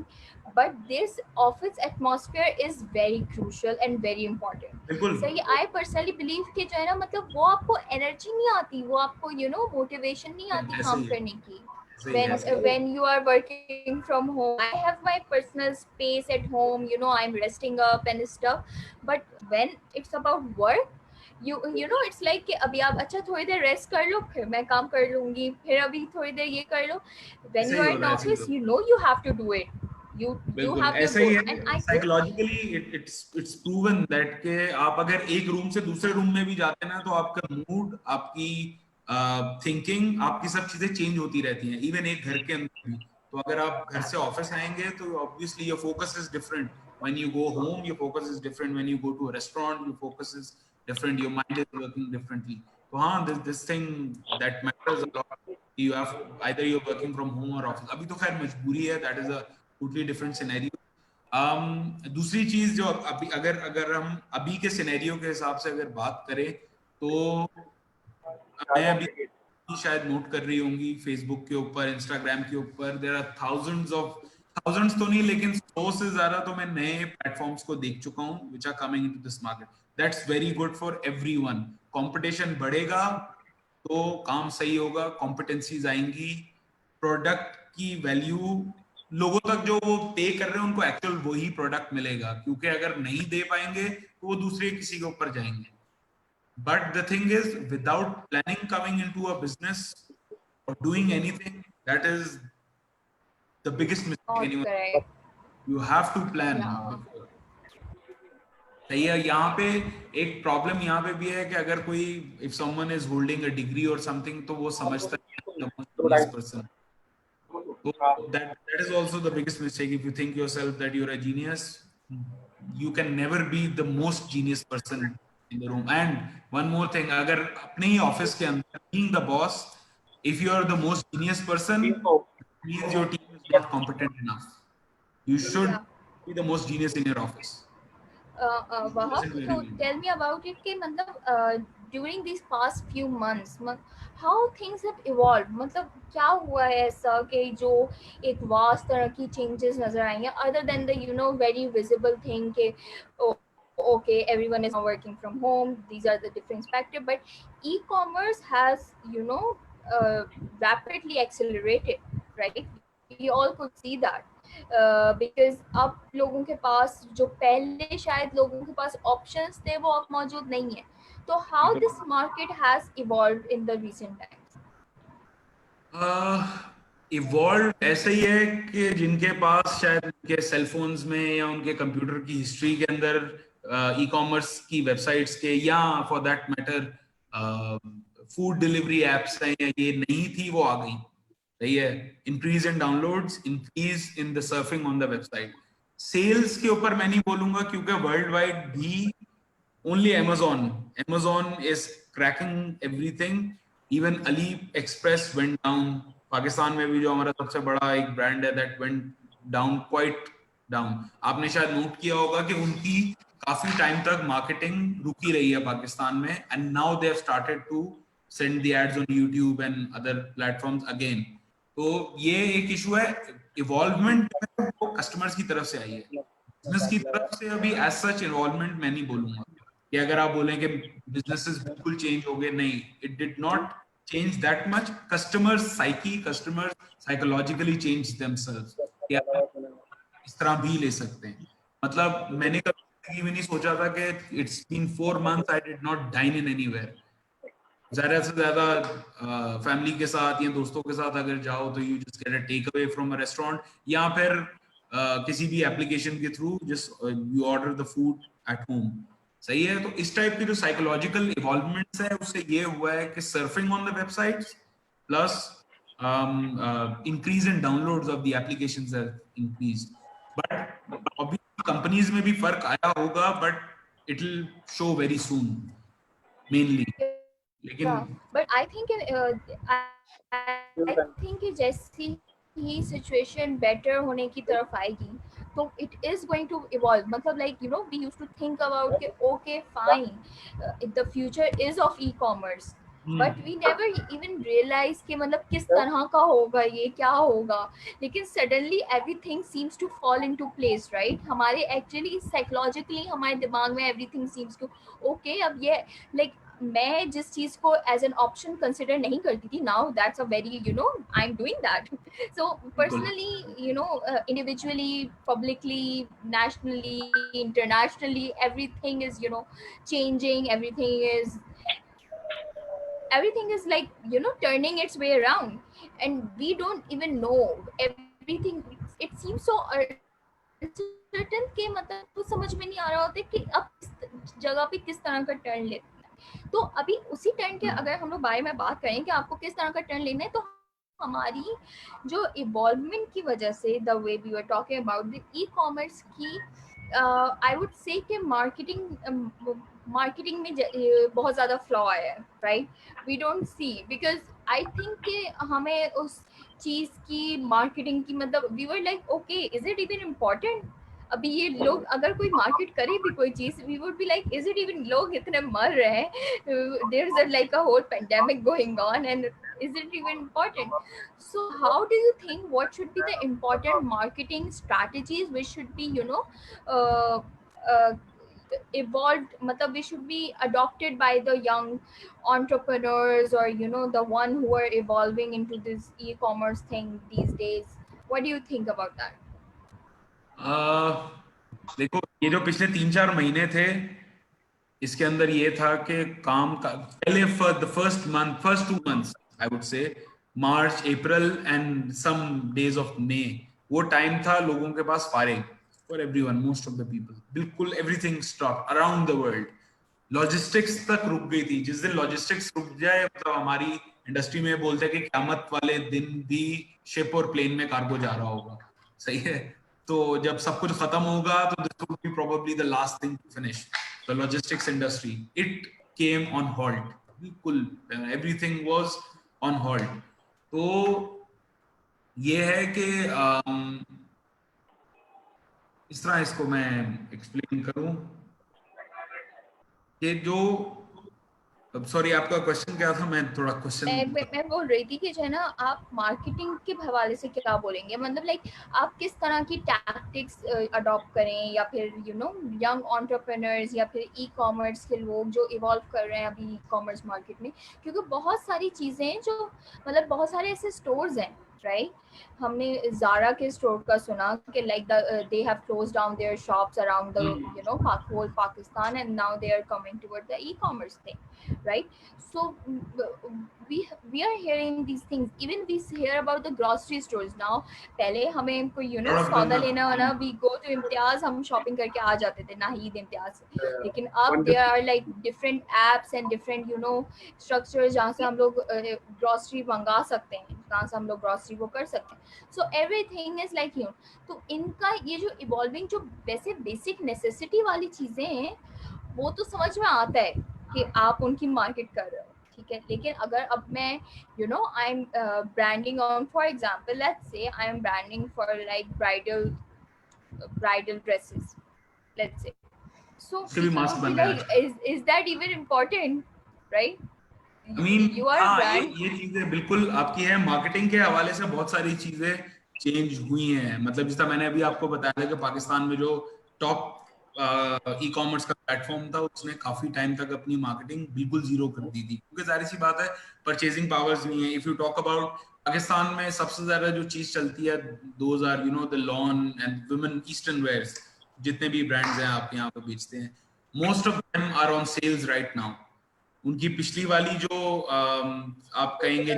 but this office atmosphere is very crucial and very important. सही. I personally believe कि जो है ना, मतलब वो आपको energy नहीं आती, वो आपको motivation नहीं आती काम करने की. When you are working from home, I have my personal space at home, I'm resting up and stuff, but when it's about work, you know it's like कि अभी आप अच्छा थोड़ी देर रेस्ट कर लो, फिर मैं काम कर लूंगी, फिर अभी थोड़ी देर ये कर लो. When you are in office, you have to do it. you बिल्कुल have your ऐसा ही goal, है. and I think psychologically it's proven that के आप अगर एक रूम से दूसरे रूम में भी जाते हैं ना तो आपका मूड, आपकी थिंकिंग, आपकी सब चीजें चेंज होती रहती हैं. इवन एक घर के अंदर भी. तो अगर आप घर से ऑफिस आएंगे तो obviously your focus is different. When you go home, your focus is different. When you go to a restaurant, your focus is different. Your mind is working differently. So हाँ, this thing that matters a lot. You have either you're working from home or office. अभी तो खैर मजबूरी है. That is a totally different scenario. दूसरी चीज जो अभी अगर हम अभी के सिनेरियो के हिसाब से अगर बात करें तो मैं अभी शायद नोट कर रही होंगी फेसबुक के ऊपर, इंस्टाग्राम के ऊपर, देयर आर थाउजेंड्स तो नहीं लेकिन 100 से ज्यादा तो मैं नए प्लेटफॉर्म्स को देख चुका हूं which are coming into this market. That's very good for everyone. Competition बढ़ेगा तो काम सही होगा, कॉम्पिटेंसीज आएंगी, प्रोडक्ट की वैल्यू लोगों तक जो वो पे कर रहे हैं उनको एक्चुअल वही प्रोडक्ट मिलेगा. क्योंकि अगर नहीं दे पाएंगे तो वो दूसरे किसी के ऊपर जाएंगे. But the thing is, without planning coming into a business or doing anything, that is the biggest mistake anyone. correct. You have to plan. Yeah. सही है. यहाँ पे एक प्रॉब्लम यहाँ पे भी है कि अगर कोई if someone is holding a degree or something तो वो समझता है the person. So that is also the biggest mistake. If you think yourself that you're a genius, you can never be the most genius person in the room. And one more thing, अगर अपने ही office के अंदर being the boss, if you are the most genius person, it means your team is not competent enough. You should be the most genius in your office. Wahab, so tell me about it कि मतलब during these past few months how things have evolved. मतलब क्या हुआ है ऐसा कि जो एक वास्ट तरह की changes नजर आई हैं other than the very visible thing कि okay, everyone is now working from home, these are the different factors, but e-commerce has rapidly accelerated, right? We all could see that. Because अब लोगों के पास जो पहले शायद लोगों के पास options थे वो अब मौजूद नहीं है. तो how this market has evolved in the recent times? Evolved ऐसे ही है कि जिनके पास शायद उनके सेल फोन्स में या उनके कंप्यूटर की हिस्ट्री के अंदर ई-कॉमर्स की वेबसाइट्स के या for that matter food delivery apps हैं या ये नहीं थी वो आ गई. सही है. Increase in downloads, increase in the surfing on the website. Sales के ऊपर मैं नहीं बोलूंगा क्योंकि वर्ल्ड वाइड भी only Amazon is cracking everything. Even AliExpress went down. Pakistan में भी जो हमारा सबसे बड़ा एक ब्रांड है that went down, quite down. आपने शायद नोट किया होगा कि उनकी काफी टाइम तक मार्केटिंग रुकी रही है पाकिस्तान में, and now they have started to send the ads on YouTube and other platforms again. तो ये एक इशू है. इवॉल्वमेंट वो कस्टमर्स की तरफ से आई है. बिजनेस की तरफ से अभी एज सच इन्वॉल्वमेंट मैं नहीं बोलूंगा कि अगर आप बोलें कि बिजनेसेस बिल्कुल चेंज हो गए, नहीं. It did not change that much. Customers psychologically change themselves. इस तरह भी ले सकते हैं. मतलब मैंने कभी भी नहीं सोचा था कि it's been 4 months I did not dine in anywhere. ज्यादा से ज्यादा फैमिली के साथ या दोस्तों के साथ अगर जाओ तो you just get a take away from a restaurant या फिर किसी भी एप्लीकेशन के through just you order the food at home. सही है. तो इस टाइप की जो साइकोलॉजिकल इवॉल्वमेंट्स है उससे ये हुआ है कि surfing on the websites plus increase in downloads of the applications have increased. But obviously companies में भी फर्क आया होगा but it will show very soon mainly. लेकिन but I think I think कि जैसी ही सिचुएशन बेटर होने की तरफ आएगी तो it is going to evolve. मतलब like we used to think about कि okay fine, the future is of e-commerce, but we never even realize कि मतलब किस तरह का होगा ये, क्या होगा. लेकिन suddenly everything seems to fall into place, right? हमारे actually psychologically हमारे दिमाग में everything seems to okay. अब ये like मैं जिस चीज को एज एन ऑप्शन कंसिडर नहीं करती थी, now that's a very I am doing that. So personally individually, publicly, nationally, internationally, everything is changing. Everything is like turning its way around, and we don't even know everything. It seems so uncertain के मतलब तो समझ में नहीं आ रहा होता कि अब इस जगह पे किस तरह का टर्न लेना है। तो अभी उसी टर्न के अगर हम लोग बारे में बात करें कि आपको किस तरह का टर्न लेना है, तो हमारी जो इवॉल्वमेंट की वजह से the way we were talking about the e commerce की आई वुड से कि मार्केटिंग में बहुत ज़्यादा फ्लॉ आया है, right? We don't see because I think कि हमें उस चीज़ की मार्केटिंग की मतलब we were like okay is it even important? अभी ये लोग अगर कोई मार्केट करे भी कोई चीज, we would be like is it even, लोग इतने मर रहे हैं, there is like a whole pandemic going on and is it even important? So how do you think what should be the important marketing strategies which should be uh, uh, evolved, matlab we should be adopted by the young entrepreneurs or the one who are evolving into this e-commerce thing these days? What do you think about that? देखो, ये जो पिछले 3-4 महीने थे, इसके अंदर ये था कि काम का पहले first 2 months I would say March, April and some days of May, वो टाइम था लोगों के पास फारिग for everyone, most of the people, बिल्कुल everything stop around the world. Logistics तक रुक गई थी। जिस दिन लॉजिस्टिक्स रुक जाए, मतलब हमारी इंडस्ट्री में बोलते हैं कि क़यामत वाले दिन भी शिप और प्लेन में कार्गो जा रहा होगा, सही है? तो जब सब कुछ खत्म होगा तो this would be probably the last thing to finish the logistics industry. It came on halt, बिल्कुल एवरीथिंग वाज ऑन हॉल्ट। तो ये है कि इस तरह इसको मैं एक्सप्लेन करूं कि जो, अब सॉरी आपका क्वेश्चन क्या था? मैं थोड़ा क्वेश्चन मैं बोल रही थी कि जो है ना, आप मार्केटिंग के हवाले से क्या बोलेंगे, मतलब लाइक आप किस तरह की टैक्टिक्स अडॉप्ट करें, या फिर यंग एंटरप्रेन्योर्स या फिर ई कॉमर्स के लोग जो इवॉल्व कर रहे हैं अभी ई कॉमर्स मार्केट में, क्योंकि बहुत सारी चीज़ें हैं जो मतलब बहुत सारे ऐसे स्टोर्स हैं, राइट? हमने ज़ारा के स्टोर का सुना कि like they have close down their shops around the whole Pakistan and now they are coming toward the e commerce thing, right? So we are hearing these things, even we hear about the grocery stores now. पहले हमें कोई सौदा लेना हो ना, we go to Imtiaz, हम shopping करके आ जाते थे, नाहीद इम्तियाज से। लेकिन अब there are like different apps and different structures जहाँ से हम लोग ग्रोसरी मंगा सकते हैं, जहाँ से हम लोग ग्रोसरी वो कर सकते हैं। So everything is like तो इनका ये जो इवॉल्विंग, जो वैसे बेसिक नेसेसिटी वाली चीजें हैं, वो तो समझ में आता है कि आप उनकी मार्केट कर रहे हो, ठीक है। लेकिन अगर अब मैं I am branding on, for example let's say I am branding for like bridal dresses, let's say, so people would be like is that even important, right? I mean, you are brand. ये चीजें बिल्कुल आपकी है। Marketing के हवाले से बहुत सारी चीजें चेंज हुई हैं। मतलब जिस तरह मैंने अभी आपको बताया कि पाकिस्तान में जो टॉप ई कॉमर्स का प्लेटफॉर्म था, उसने काफी टाइम तक अपनी मार्केटिंग बिल्कुल जीरो कर दी थी, क्योंकि जाहिर सी बात है परचेजिंग पावर्स नहीं है। If you talk about Pakistan में सबसे ज्यादा जो चीज चलती है, those are the lawn and women eastern wears, जितने भी ब्रांड्स हैं आप यहाँ पे बेचते हैं, most of them are on sales right now. उनकी पिछली वाली जो आप कहेंगे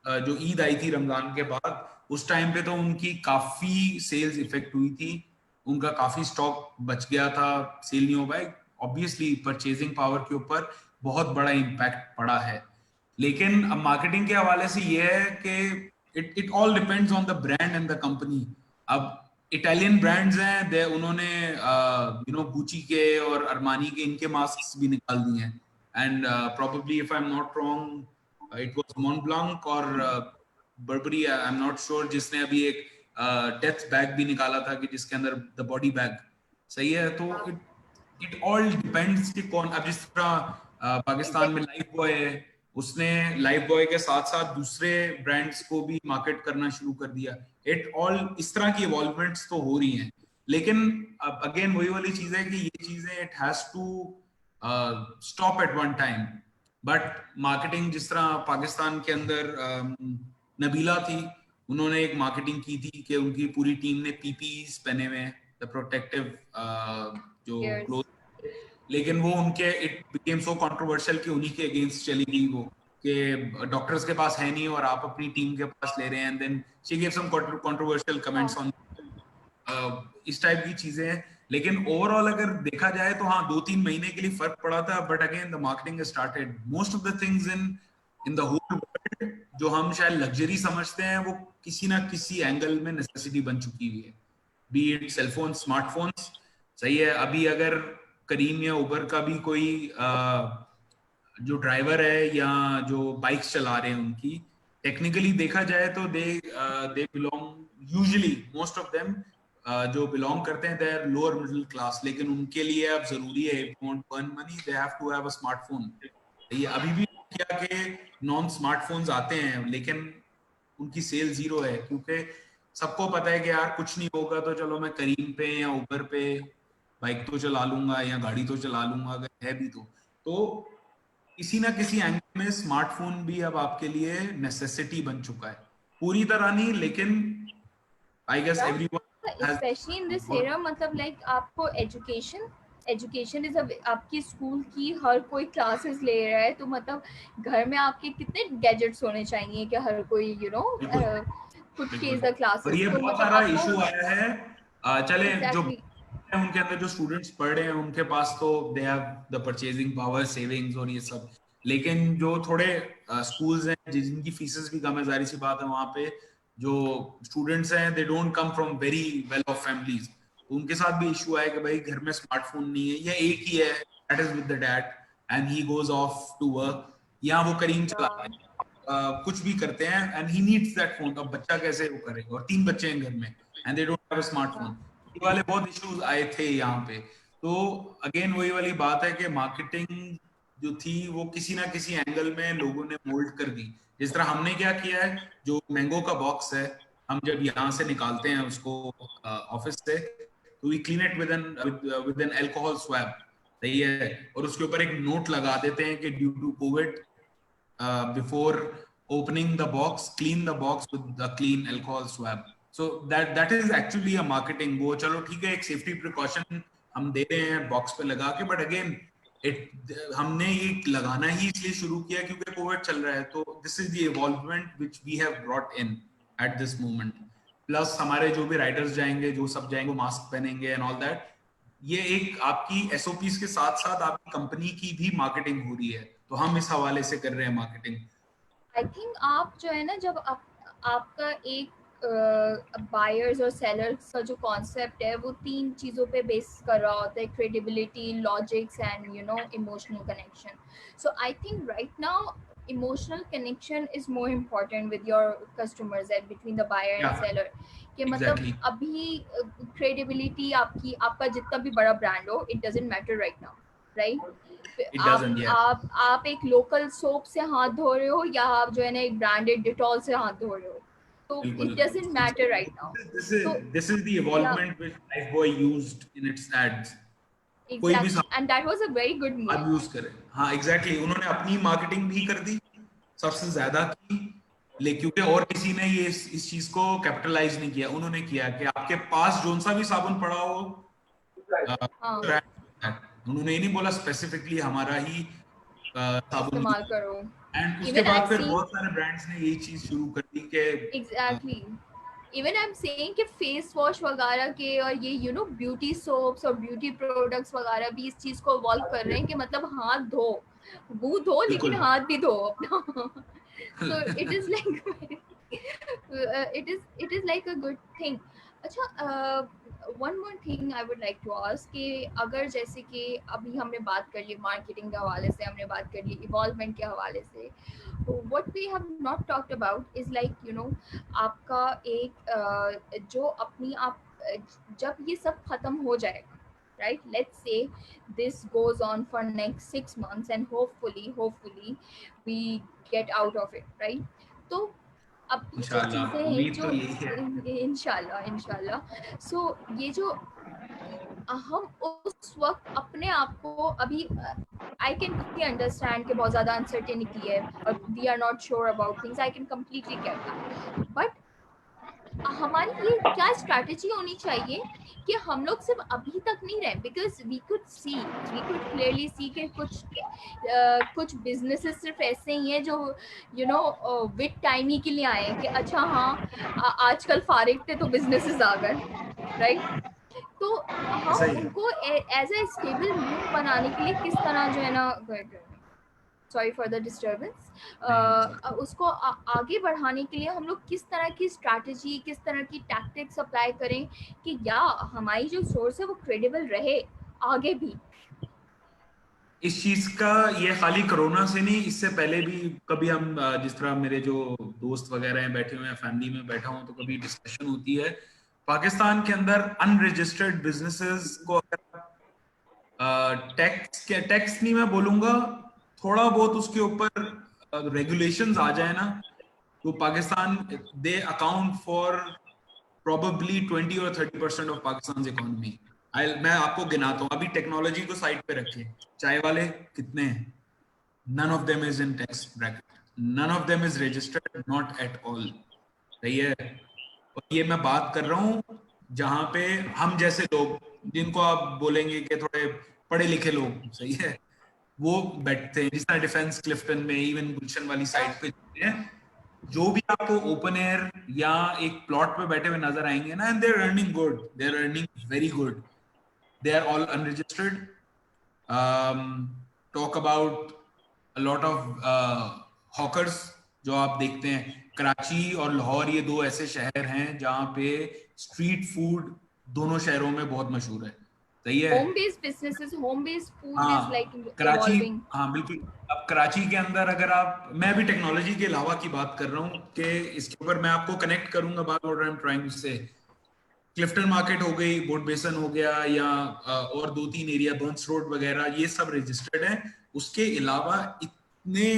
जो ईद आई थी रमजान के बाद, उस टाइम पे तो उनकी काफी सेल्स इफेक्ट हुई थी, उनका काफी स्टॉक बच गया था, सेल नहीं हो पाए। ऑब्वियसली परचेजिंग पावर के ऊपर बहुत बड़ा इम्पैक्ट पड़ा है। लेकिन अब मार्केटिंग के हवाले से ये है कि it all depends on the brand and the company. अब इटालियन ब्रांड्स हैं, दे उन्होंने गुची के और अरमानी के इनके मास्क भी निकाल दिए हैं, and probably if I'm not wrong it was Montblanc और Burberry, I'm not sure, जिसने अभी एक डेथ बैग भी निकाला था कि जिसके अंदर द बॉडी बैग, सही है? तो इट ऑल डिपेंड्स कि कौन। अब जिस तरह पाकिस्तान में लाइफ बॉय है, उसने लाइफ बॉय के साथ साथ दूसरे ब्रांड्स को भी मार्केट करना शुरू कर दिया। इट ऑल इस तरह की इवॉल्वमेंट्स तो हो रही हैं, लेकिन अब अगेन वही वाली चीज है कि ये चीजें it has to stop at one time. But marketing जिस तरह पाकिस्तान के अंदर नबीला थी, उन्होंने एक मार्केटिंग की थी कि उनकी पूरी टीम ने पीपीईज पहने हुए, द प्रोटेक्टिव जो क्लोथ, लेकिन वो उनके इट बिकेम सो कंट्रोवर्शियल कि उन्हीं के अगेंस्ट चली गई वो, कि डॉक्टर्स के पास है नहीं और आप अपनी टीम के पास ले रहे हैं। And then she give some controversial comments on इस टाइप की चीजें हैं। लेकिन ओवरऑल अगर देखा जाए तो हाँ 2-3 महीने के लिए फर्क पड़ा था, but again the marketing started. Most of the things in the whole world जो हम शायद लग्जरी समझते हैं वो किसी ना किसी एंगल में नेसेसिटी बन चुकी हुई है, बी इट सेलफोन, स्मार्टफोन्स। सही है, अभी अगर करीम या उबर का भी कोई जो ड्राइवर है या जो बाइक्स चला रहे हैं उनकी टेक्निकली देखा जाए तो they belong usually most of them जो बिलोंग करते हैं they are lower middle class, लेकिन उनके लिए अब जरूरी है if want to earn money they have to have a smartphone. ये अभी भी क्या के नॉन स्मार्टफोन्स आते हैं लेकिन उनकी सेल जीरो है, क्योंकि सबको पता है कि यार कुछ नहीं होगा तो चलो मैं करीम पे या उबर पे बाइक तो चला लूंगा या गाड़ी तो चला लूंगा अगर है भी तो किसी ना किसी एंगल में स्मार्टफोन भी अब आपके लिए नेसेसिटी बन चुका है, पूरी तरह नहीं लेकिन I guess everyone has. Specially in this era, मतलब लाइक आपको एजुकेशन इज आपकी स्कूल की हर कोई क्लासेस ले रहा है, तो मतलब घर में आपके कितने गैजेट्स होने चाहिए कि हर कोई कुछ चीज द क्लासेस। और ये तो बहुत मतलब सारा आपको इशू आया है चले जो exactly, उनके अंदर जो स्टूडेंट्स पढ़ रहे हैं उनके पास तो they have the purchasing power, savings और ये सब, लेकिन जो थोड़े स्कूल्स हैं जिनकी फीसेस भी कम है, जाहिर सी बात है वहां पे जो स्टूडेंट्स हैं they don't come from very well of families, तो उनके साथ भी इशू है कि भाई घर में स्मार्टफोन नहीं है या एक ही है that is with the dad and he goes off to work, या वो करीम चला रहे हैं कुछ भी करते हैं and he needs that phone. अब बच्चा कैसे वो करेगा, और 3 बच्चे हैं घर में and they don't have a smartphone. ये वाले बहुत इश्यूज आए थे यहाँ पे। तो अगेन वही वाली बात है कि मार्केटिंग जो थी वो किसी ना किसी एंगल में लोगों ने मोल्ड कर दी। जिस तरह हमने क्या किया है, जो मैंगो का बॉक्स है हम जब यहाँ से निकालते हैं उसको ऑफिस से, तो we clean it with an alcohol swab, सही है, और उसके ऊपर एक नोट लगा देते हैं कि due to covid before opening the box, clean the box with the clean alcohol swab. So that is actually a marketing। वो चलो ठीक है एक सेफ्टी प्रिकॉशन हम दे रहे हैं बॉक्स पे लगा के, बट अगेन हमने ये लगाना ही इसलिए शुरू किया क्योंकि कोविड चल रहा है। तो this is the involvement which we have brought in at this moment. Plus हमारे जो भी राइडर्स जाएंगे, जो सब जाएंगे, मास्क पहनेंगे एंड ऑल दैट। ये एक आपकी एसओपीज के साथ साथ आपकी कंपनी की भी मार्केटिंग हो रही है, तो हम इस हवाले से कर रहे हैं मार्केटिंग। आई थिंक आप जो है ना, जब आपका एक बायर्स और सेलर्स का जो कॉन्सेप्ट है वो 3 चीज़ों पे बेस कर रहा होता है, credibility, logics and emotional connection. So I think right now emotional connection is more important with your customers and between the buyer and seller, कि मतलब अभी credibility आपका जितना भी बड़ा ब्रांड हो, it doesn't matter right now, right? आप एक लोकल सोप से हाथ धो रहे हो या आप जो है ना एक ब्रांडेड डिटॉल से हाथ धो रहे हो, तो it doesn't matter right now. This is the evolvement which Lifebuoy used in its ads. Exactly, and that was a very good move. अब यूज करें, हाँ एग्जैक्टली, उन्होंने अपनी मार्केटिंग भी कर दी सबसे ज्यादा की, लेकिन क्योंकि और किसी ने ये इस चीज को कैपिटलाइज नहीं किया, उन्होंने किया कि आपके पास जोन सा भी साबुन पड़ा हो, उन्होंने ये नहीं बोला स्पेसिफिकली हमारा ही साबुन इस्तेमाल करो। एंड उसके बाद फिर बहुत सारे ब्रांड्स ने यही चीज शुरू कर दी कि exactly, even I am saying कि फेस वॉश वगैरह के और ये ब्यूटी सोप्स और ब्यूटी प्रोडक्ट्स वगैरह भी इस चीज को इवॉल्व कर रहे हैं कि मतलब हाथ धो, मुंह धो, लेकिन हाथ भी धो अपना। so it is like a good thing. अच्छा, one more thing I would like to ask कि अगर जैसे कि अभी हमने बात कर ली मार्केटिंग के हवाले से, हमने बात कर ली इवॉल्वमेंट के हवाले से, what we have not talked about is like आपका एक जो अपनी आप जब ये सब खत्म हो जाएगा, right, let's say this goes on for next 6 months and hopefully we get out of it, right? तो अब ये जो चीजें हैं जो इंशाल्लाह सो ये जो हम उस वक्त अपने आप को अभी आई कैन कंप्लीटली अंडरस्टैंड कि बहुत ज्यादा अनसर्टेनिटी है और we are not sure about things, I can completely get that, but हमारी ये क्या स्ट्रैटेजी होनी चाहिए कि हम लोग सिर्फ अभी तक नहीं रहे, because we could clearly see कि कुछ बिजनेसेस सिर्फ ऐसे ही हैं जो विद टाइम ही के लिए आए हैं कि अच्छा हाँ आजकल फारिग थे तो बिजनेसेस आ गए, राइट? तो हम सही है। उनको एज ए स्टेबल मूव बनाने के लिए किस तरह जो है ना, सॉरी फॉर द डिस्टर्बेंस, उसको आगे बढ़ाने के लिए हम लोग किस तरह की स्ट्रैटेजी, किस तरह की टैक्टिक्स अप्लाई करें कि या हमारी जो सोर्स है वो क्रेडिबल रहे आगे भी? इस चीज का ये खाली कोरोना से नहीं, इससे पहले भी कभी हम जिस तरह मेरे जो दोस्त वगैरह हैं बैठे हुए हैं, फैमिली में बैठा हूं, तो कभी डिस्कशन होती है पाकिस्तान के अंदर अनरजिस्टर्ड बिजनेसेस को अगर टैक्स नहीं मैं बोलूंगा, थोड़ा बहुत उसके ऊपर रेगुलेशंस आ जाए ना, तो पाकिस्तान दे अकाउंट फॉर प्रोबेबली 20 और 30% ऑफ पाकिस्तान इकोनॉमी। मैं आपको गिनाता हूँ, अभी टेक्नोलॉजी को साइड पे रखे, चाय वाले कितने हैं? None of them is in tax bracket, none of them is registered, not at all. सही है। और ये मैं बात कर रहा हूँ जहां पे हम जैसे लोग, जिनको आप बोलेंगे कि थोड़े पढ़े लिखे लोग, सही है, वो बैठते हैं, जिस तरह डिफेंस क्लिफ्टन में, इवन गुलशन वाली साइड पे हैं, जो भी आपको ओपन एयर या एक प्लॉट पे बैठे हुए नजर आएंगे ना, and they are earning good, they are earning very good, they are all unregistered. Talk about a lot of hawkers जो आप देखते हैं, कराची और लाहौर ये दो ऐसे शहर हैं जहां पे स्ट्रीट फूड दोनों शहरों में बहुत मशहूर है। सही है। Home based businesses, home based food is हाँ, लाइक कराची, इवॉल्विंग। हाँ बिल्कुल। अब कराची के अंदर अगर आप, मैं भी टेक्नोलॉजी के अलावा की बात कर रहा हूँ कि इसके ऊपर मैं आपको कनेक्ट करूंगा बात, और आई एम ट्राइंग से, क्लिफ्टन मार्केट हो गई, बोट बेसन हो गया, या और दो तीन एरिया, बर्न्स रोड वगैरह, ये सब रजिस्टर्ड है। उसके अलावा इतने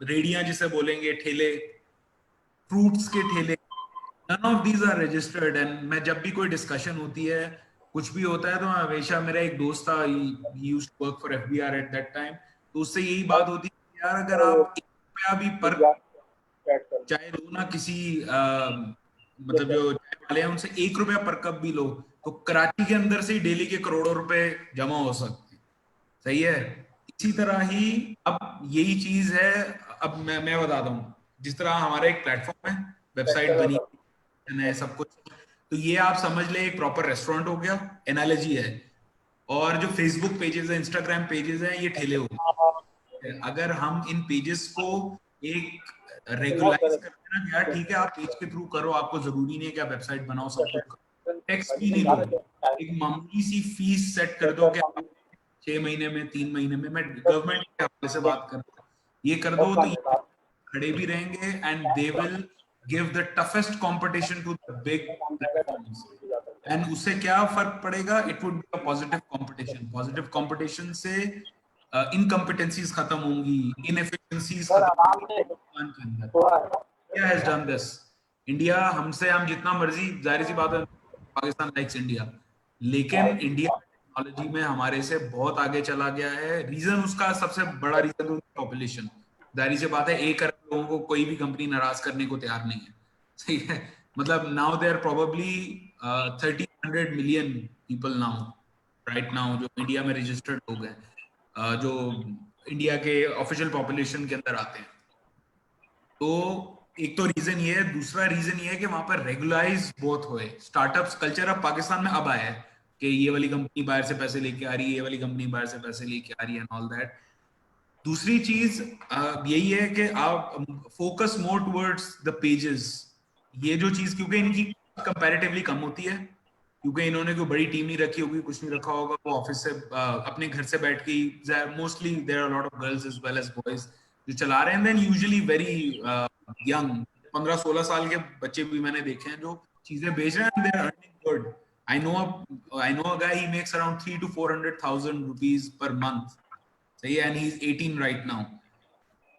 रेडियां जिसे बोलेंगे, ठेले, फ्रूट्स के ठेले, none of these are registered. And मैं जब भी कोई डिस्कशन होती है, कुछ भी होता है, तो हमेशा, मेरा एक दोस्त था, he used to work for FBR at that time, तो उससे यही बात होती है, यार अगर आप 1 रुपया भी पर चाय लो ना किसी मतलब जो चाय वाले हैं उनसे, 1 रुपया पर कप भी लो, तो कराची के अंदर से ही डेली के करोड़ों रुपए जमा हो सकते हैं। सही है। इसी तरह ही अब यही चीज है। अब मैं बताता हूँ, जिस तरह हमारा एक प्लेटफॉर्म है, वेबसाइट बनी है, सब कुछ, तो ये आप समझ ले एक प्रॉपर रेस्टोरेंट हो गया, एनालॉजी है। और जो फेसबुक पेजेस है, इंस्टाग्राम पेजेस हैं, ये ठेले हो गए। अगर हम इन पेजेस को एक रेगुलाइज कर देना, यार ठीक है आप पेज के थ्रू करो, आपको जरूरी नहीं है कि आप वेबसाइट बनाओ, सब कुछ करो, टैक्स भी नहीं लो, एक मामूली सी फीस सेट कर दो कि 6 महीने में, 3 महीने में, मैं गवर्नमेंट के हवाले से बात कर रहा हूँ, ये कर दो, तो ये खड़े भी रहेंगे, and they will give the toughest competition to the big platforms. And उससे क्या फर्क पड़ेगा? It would be a positive competition. Positive competition से इनकम्पिटेंसीज खत्म होंगी, इनएफिशिएंसीज खत्म होंगी पाकिस्तान के अंदर। India has done this. India हमसे, हम जितना मर्जी, जाहिर सी बात है पाकिस्तान लाइक्स इंडिया, लेकिन इंडिया टेक्नोलॉजी में हमारे से बहुत आगे चला गया है। रीजन उसका सबसे बड़ा रीजन तो पॉपुलेशन। जाहिर सी बात है 1 अरब लोगों को कोई भी कंपनी नाराज करने को तैयार नहीं है। सही है। मतलब now they are probably 1300 million people now, right now, जो इंडिया में रजिस्टर्ड लोग हैं, जो इंडिया के ऑफिशियल पॉपुलेशन के अंदर आते हैं। तो एक तो रीजन ये है, दूसरा रीजन ये है कि वहां पर रेगुलाइज बहुत हुए स्टार्टअप्स कल्चर। अब पाकिस्तान में अब आया है कि ये वाली कंपनी बाहर से पैसे लेके आ रही है, ये वाली कंपनी बाहर से पैसे लेके आ रही है, एंड ऑल दैट। दूसरी चीज यही है कि आप focus more towards the pages. ये जो चीज, क्योंकि इनकी कंपैरेटिवली कम होती है, क्योंकि इन्होंने कोई बड़ी टीम नहीं रखी होगी, कुछ नहीं रखा होगा, वो ऑफिस से अपने घर से बैठ के, mostly there are lot of girls as well as boys जो चला रहे हैं, देन यूजुअली वेरी यंग, 15-16 साल के बच्चे भी मैंने देखे हैं जो चीजें बेच रहे हैं, they are earning good. I know a guy, he makes around 3 to 400,000 rupees per month. सही है। And he is 18 right now.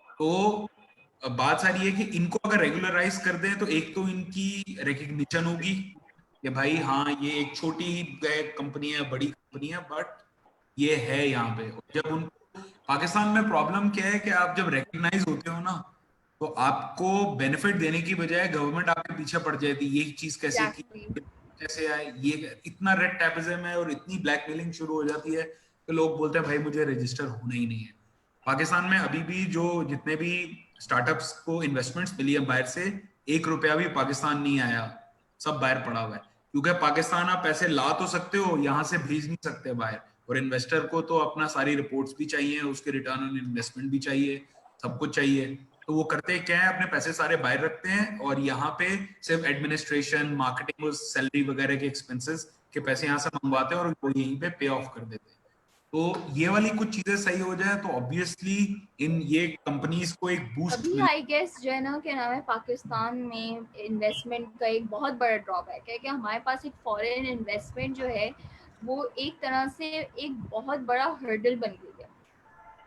तो बात सारी है कि इनको अगर रेगुलराइज कर दें, तो एक तो इनकी रिकग्निशन होगी कि भाई हाँ ये एक छोटी कंपनी है, बड़ी कंपनी है, बट ये है यहाँ पे। जब उनको, पाकिस्तान में प्रॉब्लम क्या है कि आप जब रिकग्नाइज होते हो ना, तो आपको बेनिफिट देने की बजाय गवर्नमेंट आपके पीछे पड़ जाती है, ये चीज कैसे की, कैसे आए, ये इतना रेड टैपिज्म है और इतनी ब्लैकमेलिंग शुरू हो जाती है कि लोग बोलते हैं भाई मुझे रजिस्टर होना ही नहीं है। पाकिस्तान में अभी भी जो जितने भी स्टार्टअप्स को इन्वेस्टमेंट्स मिली है बाहर से, 1 रुपया भी पाकिस्तान नहीं आया, सब बाहर पड़ा हुआ है, क्योंकि पाकिस्तान आप पैसे ला तो सकते हो, यहाँ से भेज नहीं सकते बाहर, और इन्वेस्टर को तो अपना सारी रिपोर्ट्स भी चाहिए, उसके रिटर्न ऑन इन्वेस्टमेंट भी चाहिए, सब कुछ चाहिए। तो वो करते क्या है, अपने पैसे सारे बाहर रखते हैं और यहाँ पे सिर्फ एडमिनिस्ट्रेशन, मार्केटिंग और सैलरी वगैरह के एक्सपेंसेस के पैसे यहाँ से मंगवाते हैं और वो यहीं पे पे ऑफ कर देते हैं। तो ये वाली कुछ चीजें सही हो जाए तो ऑब्वियसली इन ये कंपनीज को एक बूस्ट अभी आई गेस जो है ना, क्या नाम है, पाकिस्तान में इन्वेस्टमेंट का एक बहुत बड़ा ड्रॉबैक है कि हमारे पास एक फॉरेन इन्वेस्टमेंट जो है वो एक तरह से एक बहुत बड़ा हर्डल बन गई है।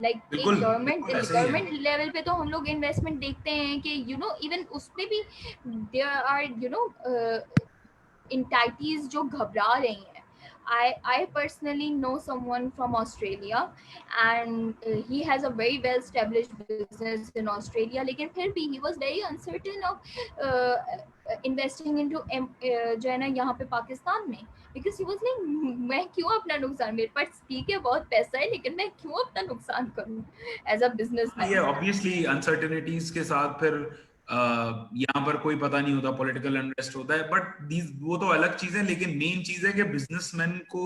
लाइक एक गवर्नमेंट लेवल पे तो हम लोग इन्वेस्टमेंट देखते हैं कि इवन उसमें भी देयर आर entities जो घबरा रही हैं। I personally know someone from Australia and he has a very well established business in Australia, लेकिन फिर भी he was very uncertain of investing into जो है ना यहाँ पे पाकिस्तान में, because he was like मैं क्यों अपना नुकसान, मेरे पास ठीक है बहुत पैसा है लेकिन मैं क्यों अपना नुकसान करूँ एज अ बिजनेसमैन। ये ऑब्वियसली अनसर्टेनिटीज के साथ फिर यहाँ पर कोई पता नहीं होता, पॉलिटिकल अनरेस्ट होता है, बट वो तो अलग चीज है। लेकिन मेन चीज है कि बिजनेसमैन को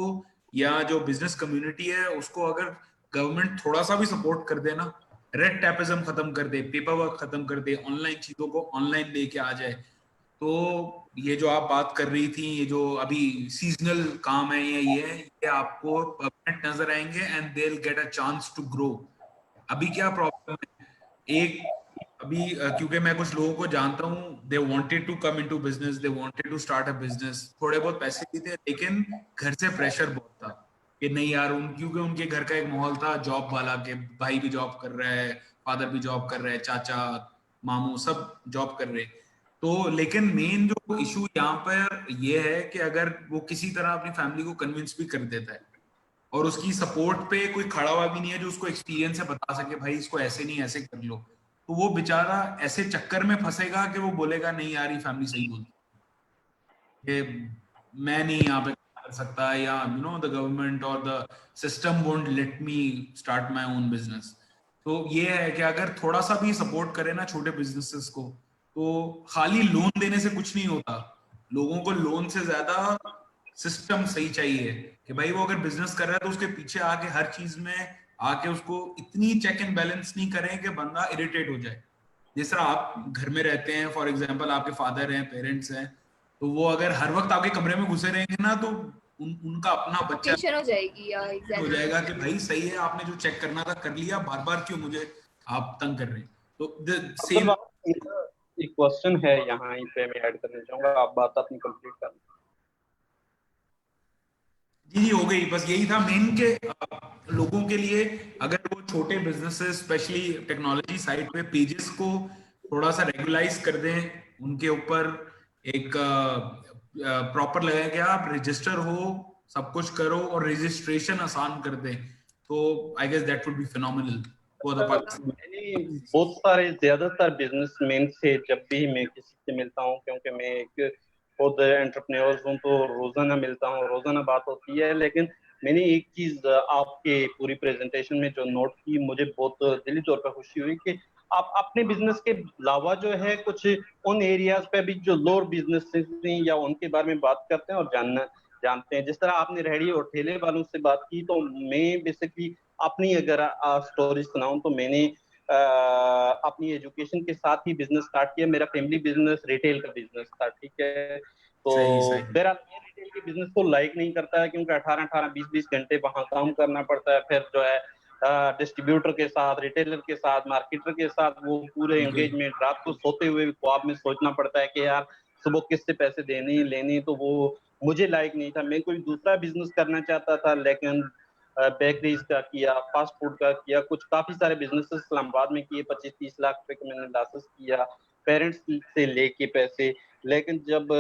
या जो बिजनेस कम्युनिटी है उसको अगर गवर्नमेंट थोड़ा सा भी सपोर्ट कर दे ना, रेड टैपिज्म खत्म कर दे, पेपर वर्क खत्म कर दे, ऑनलाइन चीजों को ऑनलाइन लेके आ जाए, तो ये जो आप बात कर रही थी, ये जो अभी सीजनल काम है ये आपको परमानेंट नजर आएंगे and they will get a chance to grow. अभी क्या प्रॉब्लम है, एक अभी क्योंकि मैं कुछ लोगों को जानता हूँ, they wanted to come into business, they wanted to start a business, थोड़े बहुत पैसे भी थे लेकिन घर से प्रेशर बहुत था कि नहीं यार, क्योंकि उनके घर का एक माहौल था जॉब वाला, के भाई भी जॉब कर रहा है, फादर भी जॉब कर रहा है, चाचा मामू सब जॉब कर रहे। तो लेकिन मेन जो इशू यहाँ पर ये है कि अगर वो किसी तरह अपनी फैमिली को कन्विंस भी कर देता है और उसकी सपोर्ट पे कोई खड़ा हुआ भी नहीं है जो उसको एक्सपीरियंस से बता सके भाई इसको ऐसे नहीं ऐसे कर लो, तो वो बेचारा ऐसे चक्कर में फंसेगा कि वो बोलेगा नहीं यार ये फैमिली सही बोलती है, मैं नहीं यहाँ पे कर सकता, या द गवर्नमेंट और the system won't let me start my own business. तो ये है कि अगर थोड़ा सा भी सपोर्ट करे ना छोटे बिजनेसेस को, तो खाली लोन देने से कुछ नहीं होता, लोगों को लोन से ज्यादा सिस्टम सही चाहिए कि भाई वो अगर बिजनेस कर रहा है तो उसके पीछे आके हर चीज में आके उसको इतनी चेक एंड बैलेंस नहीं करें कि बंदा इरिटेट हो जाए। जिस तरह आप घर में रहते हैं, फॉर एग्जांपल आपके फादर हैं, पेरेंट्स हैं, तो वो अगर हर वक्त आपके कमरे में घुसे रहेंगे ना तो उनका अपना बच्चा हो जाएगी या हो जाएगा कि भाई सही है, आपने जो चेक करना था कर लिया, बार बार क्यों मुझे आप तंग कर रहे हैं। तो सेम एक क्वेश्चन है यहाँ पे मैं ऐड करना चाहूंगा, आप बात अपनी कंप्लीट कर। जी हो गई, बस यही था मेन के लोगों के लिए अगर वो छोटे बिजनेसेस स्पेशली टेक्नोलॉजी साइड पे पेजेस को थोड़ा सा रेगुलाइज कर दें, उनके ऊपर एक प्रॉपर लगाया गया, आप रजिस्टर हो, सब कुछ करो और रजिस्ट्रेशन आसान कर दें, तो I guess that would be phenomenal for the Pakistan. मैंने बहुत सारे ज्यादातर बिजनेसमैन से जब भी मैं किसी से मिलता हूँ, क्योंकि मैं एक खुद एंटरप्रेन्योर हूँ तो रोजाना मिलता हूँ, रोजाना बात होती है, लेकिन मैंने एक चीज आपके पूरी प्रेजेंटेशन में जो नोट की, मुझे बहुत दिली तौर पर खुशी हुई कि आप अपने बिजनेस के अलावा जो है कुछ उन एरियाज पे भी जो लोअर बिजनेस हैं या उनके बारे में बात करते हैं और जानते हैं। जिस तरह आपने रेहड़ी और ठेले वालों से बात की, तो मैं बेसिकली अपनी अगर स्टोरी सुनाऊं तो मैंने अपनी एजुकेशन के साथ ही बिजनेस स्टार्ट किया। मेरा फैमिली बिजनेस रिटेल का बिजनेस था, ठीक है। तो सही मेरा रिटेल के बिजनेस को लाइक नहीं करता है क्योंकि 18-18 20-20 घंटे वहां काम करना पड़ता है, फिर जो है डिस्ट्रीब्यूटर के साथ, रिटेलर के साथ, मार्केटर के साथ वो पूरे एंगेजमेंट, रात को सोते हुए भी ख्वाब में सोचना पड़ता है कि यार सुबह किससे पैसे देने लेने, तो वो मुझे लायक नहीं था। मैं कोई दूसरा बिजनेस करना चाहता था, लेकिन बेकरीज का किया, फास्ट फूड का किया, कुछ काफी सारे बिजनेसेस इस्लामाबाद में किए, 25-30 लाख रुपए का मैंने लॉसेस किया पेरेंट्स से लेके पैसे। लेकिन जब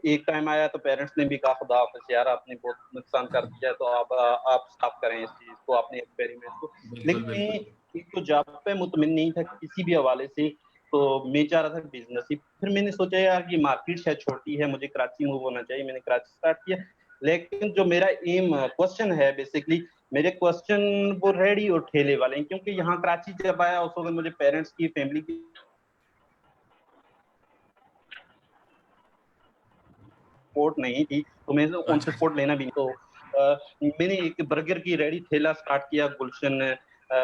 एक टाइम आया तो पेरेंट्स ने भी कहा खुदा हाफिज यार, आपने बहुत नुकसान कर दिया, तो आप स्टॉप करें इस चीज को, अपने एक्सपेरिमेंट को। लेकिन एक तो जॉब पे मुतमिन नहीं था किसी भी हवाले से, तो मैं चाह रहा था बिजनेस ही। फिर मैंने सोचा यार कि मार्केट शायद छोटी है, मुझे कराची मूव होना चाहिए, मैंने कराची स्टार्ट किया। लेकिन जो मेरा एम क्वेश्चन है बेसिकली, मेरे क्वेश्चन वो रेडी और ठेले वाले हैं, क्योंकि यहाँ कराची जब आया उस वक्त मुझे पेरेंट्स की, फैमिली की सपोर्ट नहीं थी तो मैं उनसे सपोर्ट लेना भी नहीं। तो मैंने एक बर्गर की रेडी ठेला स्टार्ट किया गुलशन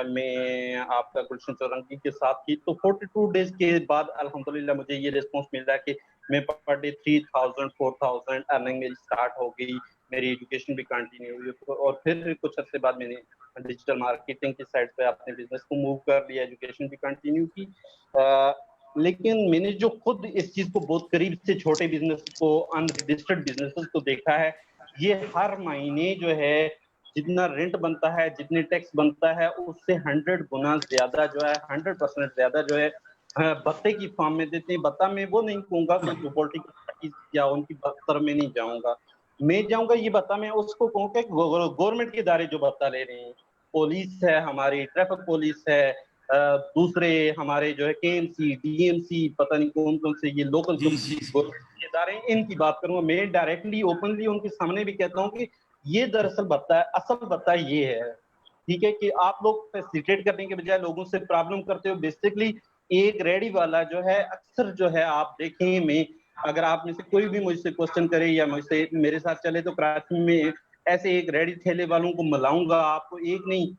में, आपका गुलशन चौरंगी के साथ की। तो 42 डेज के बाद अल्हम्दुलिल्लाह मुझे ये रिस्पॉन्स मिल रहा है कि मैं पर डे 3000 4000 अर्निंग मेरी स्टार्ट हो गई। मेरी एजुकेशन भी कंटिन्यू हुई और फिर कुछ अर्से बाद मैंने डिजिटल मार्केटिंग की साइड पे अपने बिजनेस को मूव कर लिया, एजुकेशन भी कंटिन्यू की। लेकिन मैंने जो खुद इस चीज को बहुत करीब से छोटे बिजनेस को, अनरजिस्टर्ड बिजनेसेस को देखा है, ये हर महीने जो है जितना रेंट बनता है, जितने टैक्स बनता है, उससे 100 गुना ज्यादा जो है, 100% ज्यादा जो है बत्ते की फॉर्म में देते हैं। बत्ता में वो नहीं कहूंगा कि जो पॉलिटिकल पार्टी या उनकी तरफ में नहीं जाऊंगा, मैं जाऊंगा ये बत्ता में उसको कहूंगा कि गवर्नमेंट के इदारे जो बत्ता ले रहे हैं, पुलिस है हमारी, ट्रैफिक पुलिस है, दूसरे हमारे जो है केएमसी, डीएमसी, पता नहीं कौन कौन से ये लोकल इदारे, इनकी बात करूंगा। मैं डायरेक्टली ओपनली उनके सामने भी कहता हूँ कि ये दरअसल बत्ता है, असल बत्ता ये है। ठीक है कि आप लोग फैसिलिटेट करने के बजाय लोगों से प्रॉब्लम करते हो। बेसिकली एक रेडी वाला जो है, अक्सर जो है आप देखें, मैं अगर आप में से कोई भी मुझसे क्वेश्चन करे या मुझसे मेरे साथ चले तो कराची में ऐसे एक रेडी ठेले वालों को मिलाऊंगा, आपको एक नहीं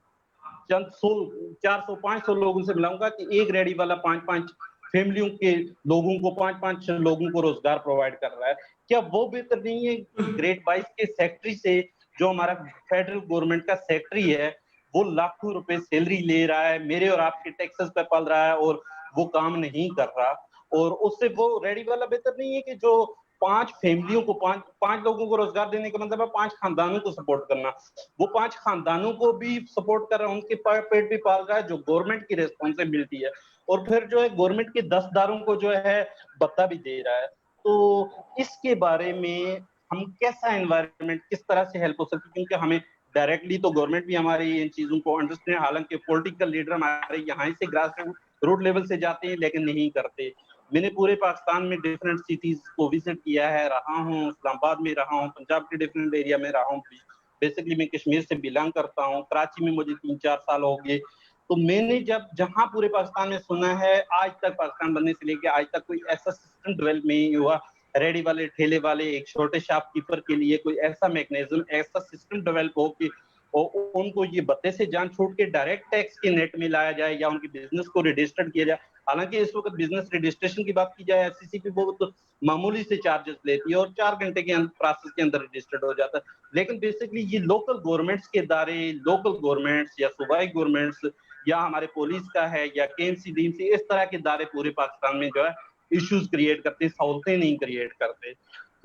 चंद 400-500 लोगों से मिलाऊंगा कि एक रेडी वाला 5-5 फैमिलियों के लोगों को, 5-5 लोगों को रोजगार प्रोवाइड कर रहा है। क्या वो बेहतर नहीं है ग्रेड 22 के सेक्रेटरी से? जो हमारा फेडरल गवर्नमेंट का सेक्रेटरी है वो लाखों रुपए सैलरी ले रहा है, मेरे और आपके टैक्सेस पे पल रहा है और वो काम नहीं कर रहा। और उससे वो रेडी वाला बेहतर नहीं है कि जो 5 फैमिलियों को, 5 लोगों को रोजगार देने का मतलब है 5 खानदानों को सपोर्ट करना। वो 5 खानदानों को भी सपोर्ट कर रहा है, उनके पेट भी पाल रहा है, जो गवर्नमेंट की रिस्पॉन्सिबिलिटी है। और फिर जो है गवर्नमेंट के 10 दारों को जो है भत्ता भी दे रहा है। तो इसके बारे में हम कैसा एनवायरनमेंट, किस तरह से हेल्प हो सकती है? क्योंकि हमें डायरेक्टली तो गवर्नमेंट भी हमारी इन चीजों को अंडरस्टैंड, हालांकि पॉलिटिकल लीडर हमारे यहाँ से ग्रास रूट लेवल से जाते हैं लेकिन नहीं करते। मैंने पूरे पाकिस्तान में डिफरेंट सिटीज को विजिट किया है, रहा हूँ, इस्लामाबाद में रहा हूँ, पंजाब के डिफरेंट एरिया में रहा हूँ। बेसिकली मैं कश्मीर से बिलोंग करता हूँ, कराची में मुझे 3-4 साल हो गए। तो मैंने जब जहां पूरे पाकिस्तान में सुना है, आज तक पाकिस्तान बनने से लेके आज तक कोई ऐसा सिस्टम डेवलप नहीं हुआ रेडी वाले ठेले वाले एक छोटे शॉपकीपर के लिए कोई ऐसा मैकेनिज्म, ऐसा सिस्टम डेवलप हो कि उनको ये बत्ते से जान छूट के डायरेक्ट टैक्स के नेट में लाया जाए या उनके बिजनेस को रजिस्टर्ड किया जाए। हालांकि इस वक्त बिजनेस रजिस्ट्रेशन की बात की जाए, एफसीसी भी बहुत मामूली से चार्जेस लेती है और 4 घंटे के प्रोसेस के अंदर रजिस्टर्ड हो जाता है। लेकिन बेसिकली ये लोकल गवर्नमेंट्स के इदारे, लोकल गवर्नमेंट्स या सूबाई गवर्नमेंट्स या हमारे पुलिस का है या केएमसी डीएमसी, इस तरह के इदारे पूरे पाकिस्तान में जो है इश्यूज क्रिएट करते, सहूलतें नहीं क्रिएट करते।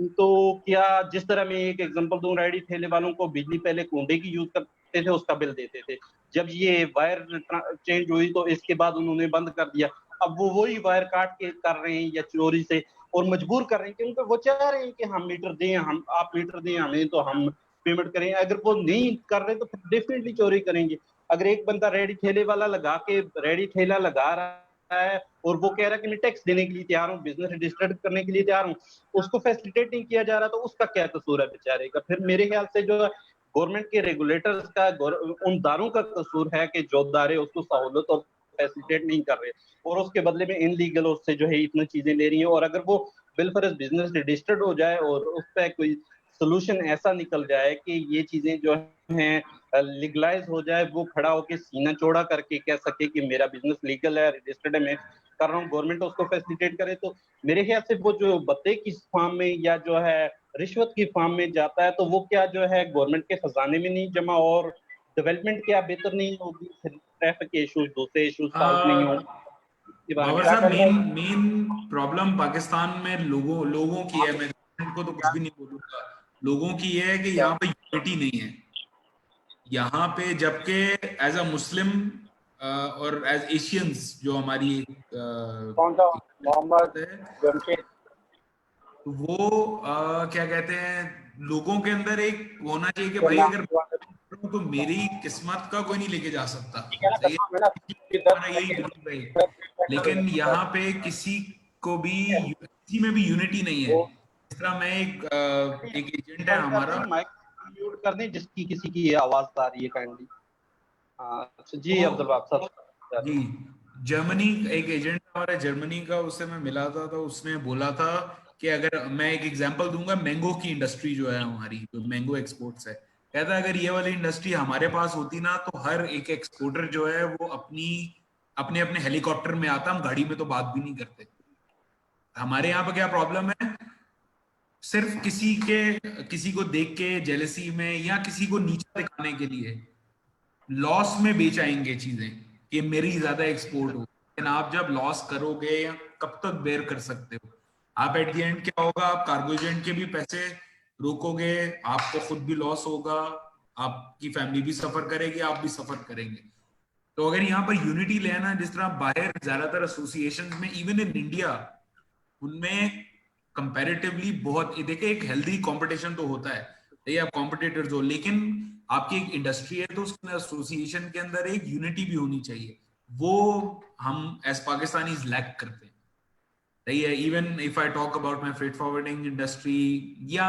तो क्या, जिस तरह मैं एक एग्जांपल दूं, रेडी ठेले वालों को बिजली पहले कुंडे की यूज करते थे, उसका बिल देते थे। जब ये वायर चेंज हुई तो इसके बाद उन्होंने बंद कर दिया। अब वो वही वायर काट के कर रहे हैं या चोरी से, और मजबूर कर रहे हैं क्योंकि वो चाह रहे हैं कि हम मीटर दें, हम आप मीटर दें हमें तो हम पेमेंट करें। अगर वो नहीं कर रहे तो फिर डेफिनेटली चोरी करेंगे। अगर एक बंदा रेडी ठेले वाला लगा के रेडी ठेला लगा रहा है और वो कह रहा है कि मैं टैक्स देने के लिए तैयार हूँ, बिजनेस रजिस्टर्ड करने के लिए तैयार हूँ, उसको फैसिलिटेट नहीं किया जा रहा, तो उसका क्या कसूर है बेचारे का? फिर मेरे ख्याल से जो गवर्नमेंट के रेगुलेटर्स का, उन दारों का कसूर है कि जो दारे उसको सहूलत और फैसिलिटेट नहीं कर रहे और उसके बदले में इनलीगल उससे जो है इतनी चीजें ले रही है। और अगर वो बिल फॉर बिजनेस रजिस्टर्ड हो जाए और उस पर कोई सोल्यूशन ऐसा निकल जाए कि ये चीजें जो हैं लीगलाइज हो जाए, वो खड़ा होकर सीना चौड़ा करके कह सके कि मेरा बिजनेस लीगल है, रजिस्टर्ड है, मैं कर रहा हूँ, गवर्नमेंट उसको फैसिलिटेट करे, तो मेरे ख्याल से वो जो बत्ते की फार्म में या जो है रिश्वत की फार्म में जाता है तो वो क्या जो है गवर्नमेंट के खजाने में नहीं जमा और डेवलपमेंट क्या बेहतर नहीं होगी? ट्रैफिक के इश्यूज, दूसरे इश्यूज सॉल्व नहीं होंगे। बाबर साहब, मेन प्रॉब्लम पाकिस्तान में लोगों की है। मैं गवर्नमेंट को तो कुछ भी नहीं बोलूंगा, लोगों की ये है कि यहाँ पे यूनिटी नहीं है। यहाँ पे जबकि एज अ मुस्लिम और एज एशियंस जो हमारी मोहम्मद है, वो क्या कहते हैं, लोगों के अंदर एक होना चाहिए कि भाई अगर तो मेरी किस्मत का कोई नहीं लेके जा सकता, सही है, यही बिलीव है। लेकिन यहाँ पे किसी को भी, किसी में भी यूनिटी नहीं है। इस तरह मैं एक एजेंट है हमारा, म्यूट कर दें जिसकी किसी की आवाज आ रही है काइंडली। जी अब्दुल वहाब साहब जी, जर्मनी एक एजेंट हमारा जर्मनी का, उससे मैं मिला था तो उसने बोला था कि अगर मैं एक एग्जांपल दूंगा, मैंगो की इंडस्ट्री जो है हमारी, जो मैंगो एक्सपोर्ट्स है, कहता है अगर ये वाली इंडस्ट्री हमारे पास होती ना तो हर एक एक्सपोर्टर जो है वो अपने अपने हेलीकॉप्टर में आता, हम गाड़ी में तो बात भी नहीं करते। हमारे यहाँ पे क्या प्रॉब्लम है, सिर्फ किसी को देख के जेलसी में या किसी को नीचा दिखाने के लिए लॉस में बेच आएंगे चीजें कि मेरी ज्यादा एक्सपोर्ट हो। लेकिन आप जब लॉस करोगे या कब तक बेयर कर सकते हो? आप एट द एंड क्या होगा, आप कार्गो एजेंट के भी पैसे रोकोगे, आपको खुद भी लॉस होगा, आपकी फैमिली भी सफर करेगी, आप भी सफर करेंगे। तो अगर यहाँ पर यूनिटी लेना, जिस तरह बाहर ज्यादातर एसोसिएशन में इवन इन इंडिया उनमें कंपैरेटिवली बहुत, देखिए एक हेल्दी कंपटीशन तो होता है, ये आप कॉम्पिटिटर्स हो, लेकिन आपकी एक इंडस्ट्री है तो उसके एसोसिएशन के अंदर एक यूनिटी भी होनी चाहिए। वो हम एज पाकिस्तानीज लैक करते हैं। सही है। Even if I talk about my freight forwarding industry या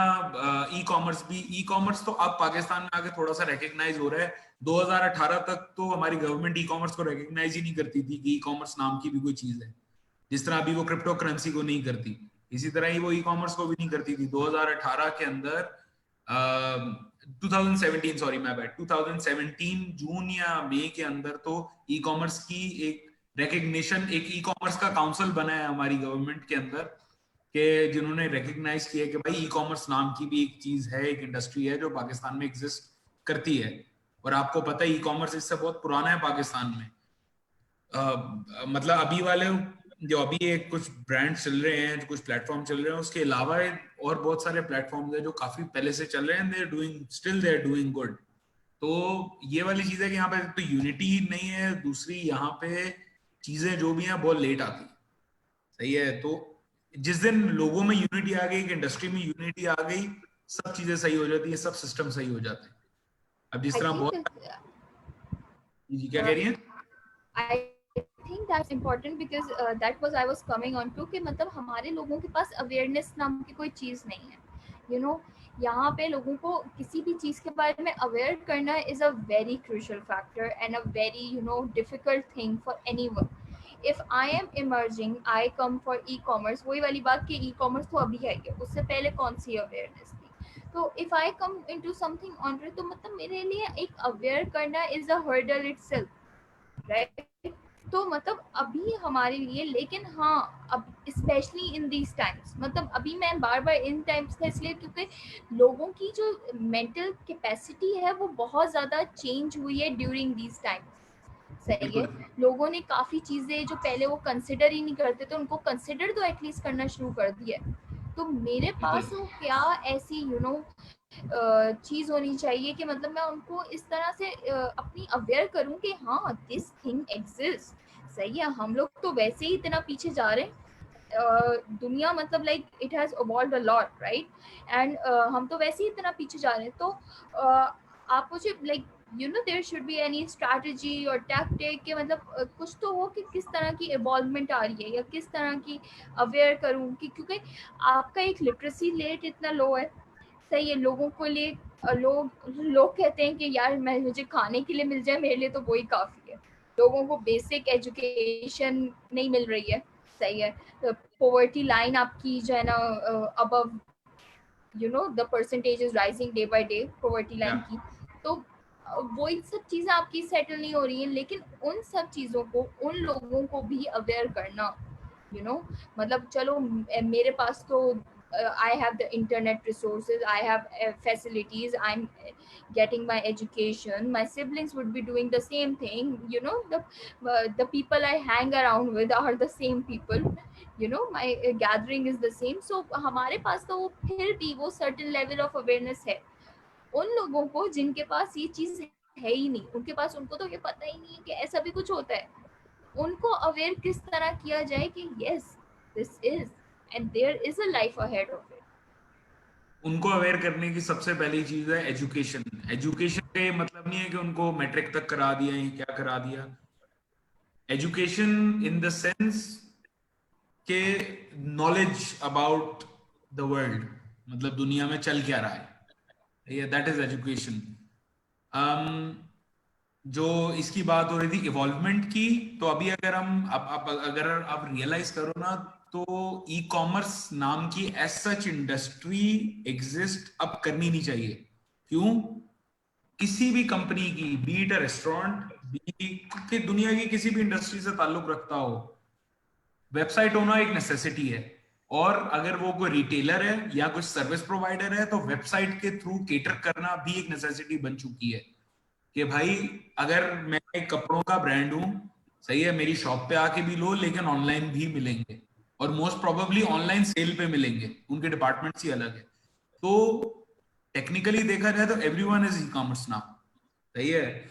ई कॉमर्स भी, ई कॉमर्स तो अब पाकिस्तान में आके थोड़ा सा रिकग्नाइज हो रहा है। 2018 तक तो हमारी गवर्नमेंट ई कॉमर्स को रिकग्नाइज ही नहीं करती थी कि ई कॉमर्स नाम की भी कोई चीज है। जिस तरह अभी वो क्रिप्टो करेंसी को नहीं करती, इसी तरह ही वो ई कॉमर्स को भी नहीं करती थी। 2018 के अंदर 2017 सॉरी माय बैड 2017 जून या मई के अंदर तो ई कॉमर्स की एक रिकग्निशन, एक ई कॉमर्स का काउंसिल बना है हमारी गवर्नमेंट के अंदर, के जिन्होंने रिकग्नाइज किया कि भाई ई कॉमर्स नाम की भी एक चीज है, एक इंडस्ट्री है जो पाकिस्तान में एग्जिस्ट करती है। और आपको पता है ई कॉमर्स इससे बहुत पुराना है पाकिस्तान में। मतलब अभी वाले जो अभी एक कुछ ब्रांड चल रहे हैं, जो कुछ प्लेटफॉर्म चल रहे हैं, उसके अलावा और बहुत सारे प्लेटफॉर्म्स हैं जो काफी पहले से चल रहे हैं, दे आर डूइंग गुड। तो ये वाली चीज है कि यहाँ पे तो यूनिटी नहीं है, दूसरी यहाँ पे चीजें जो भी हैं बहुत लेट आती है। सही है। तो जिस दिन लोगों में यूनिटी आ गई, इंडस्ट्री में यूनिटी आ गई, सब चीजें सही हो जाती है, सब सिस्टम सही हो जाते हैं। अब जिस तरह बहुत जी क्या कह रही हैं? I think that's important because that was I was coming on to कि मतलब हमारे लोगों के पास अवेयरनेस नाम की कोई चीज़ नहीं है, you know। यहाँ पे लोगों को किसी भी चीज़ के बारे में अवेयर करना is a very crucial factor and a very difficult thing for anyone. If I am emerging, I come for e-commerce, वही वाली बात कि e-commerce तो अभी आई है, उससे पहले कौन सी अवेयरनेस थी। तो if I come into something on it, तो मतलब मेरे लिए एक अवेयर करना is a hurdle itself, right? तो मतलब अभी हमारे लिए, लेकिन हाँ अब स्पेशली इन दीज टाइम्स, मतलब अभी मैं बार बार इन टाइम्स का इसलिए क्योंकि लोगों की जो मेंटल कैपेसिटी है वो बहुत ज़्यादा चेंज हुई है ड्यूरिंग दीज टाइम्स। सही है। लोगों ने काफ़ी चीज़ें जो पहले वो कंसिडर ही नहीं करते थे उनको कंसिडर तो एटलीस्ट करना शुरू कर दिया। तो मेरे पास क्या ऐसी चीज़ होनी चाहिए कि मतलब मैं उनको इस तरह से अपनी अवेयर करूं कि हाँ दिस थिंग एग्जिस्ट। सही है। हम लोग तो वैसे ही इतना पीछे जा रहे हैं, दुनिया मतलब like it has evolved a lot, right. And हम तो वैसे ही इतना पीछे जा रहे हैं। तो आप मुझे like there should be any strategy और टैक्टिक के मतलब कुछ तो हो कि किस तरह की इवॉल्वमेंट आ रही है या किस तरह की अवेयर करूँ कि क्योंकि आपका एक लिटरेसी रेट इतना लो है। सही है। लोगों को लिए लोग कहते हैं कि यार मुझे खाने के लिए मिल जाए मेरे लिए तो वही काफ़ी है। लोगों को बेसिक एजुकेशन नहीं मिल रही है। सही है। पॉवर्टी लाइन आपकी जो है ना above the percentage is rising day by day poverty line की। तो वो इन सब चीज़ें आपकी सेटल नहीं हो रही हैं, लेकिन उन सब चीज़ों को उन लोगों को भी अवेयर करना मतलब चलो मेरे पास तो I have the internet resources, I have facilities, I'm getting my education, my siblings would be doing the same thing, the people I hang around with are the same people, my gathering is the same. So हमारे पास तो फिर भी वो certain level of awareness है। उन लोगों को जिनके पास ये चीज़ है ही नहीं, उनको तो ये पता ही नहीं है कि ऐसा भी कुछ होता है, उनको अवेयर किस तरह किया जाए कि yes this is and there is a life ahead of it। उनको अवेयर करने की सबसे पहली चीज है एजुकेशन। एजुकेशन के मतलब नहीं है कि उनको मैट्रिक तक करा दिया या क्या करा दिया। एजुकेशन इन द सेंस के नॉलेज अबाउट द वर्ल्ड, मतलब दुनिया में चल क्या रहा है, दैट इज एजुकेशन। जो इसकी बात हो रही थी इवॉल्वमेंट की, तो अभी अगर हम अगर आप रियलाइज करो ना, तो ई कॉमर्स नाम की एज सच इंडस्ट्री एग्जिस्ट अब करनी नहीं चाहिए। क्यों? किसी भी कंपनी की, बीट रेस्टोरेंट, की दुनिया की किसी भी इंडस्ट्री से ताल्लुक रखता हो, वेबसाइट होना एक नेसेसिटी है। और अगर वो कोई रिटेलर है या कुछ सर्विस प्रोवाइडर है तो वेबसाइट के थ्रू केटर करना भी एक नेसेसिटी बन चुकी है कि भाई अगर मैं एक कपड़ों का ब्रांड हूं, सही है, मेरी शॉप पे आके भी लो, लेकिन ऑनलाइन भी मिलेंगे और मोस्ट प्रोबेबली ऑनलाइन सेल पे मिलेंगे, उनके डिपार्टमेंट्स ही अलग है। तो टेक्निकली देखा जाए तो everyone is e commerce now, सही है।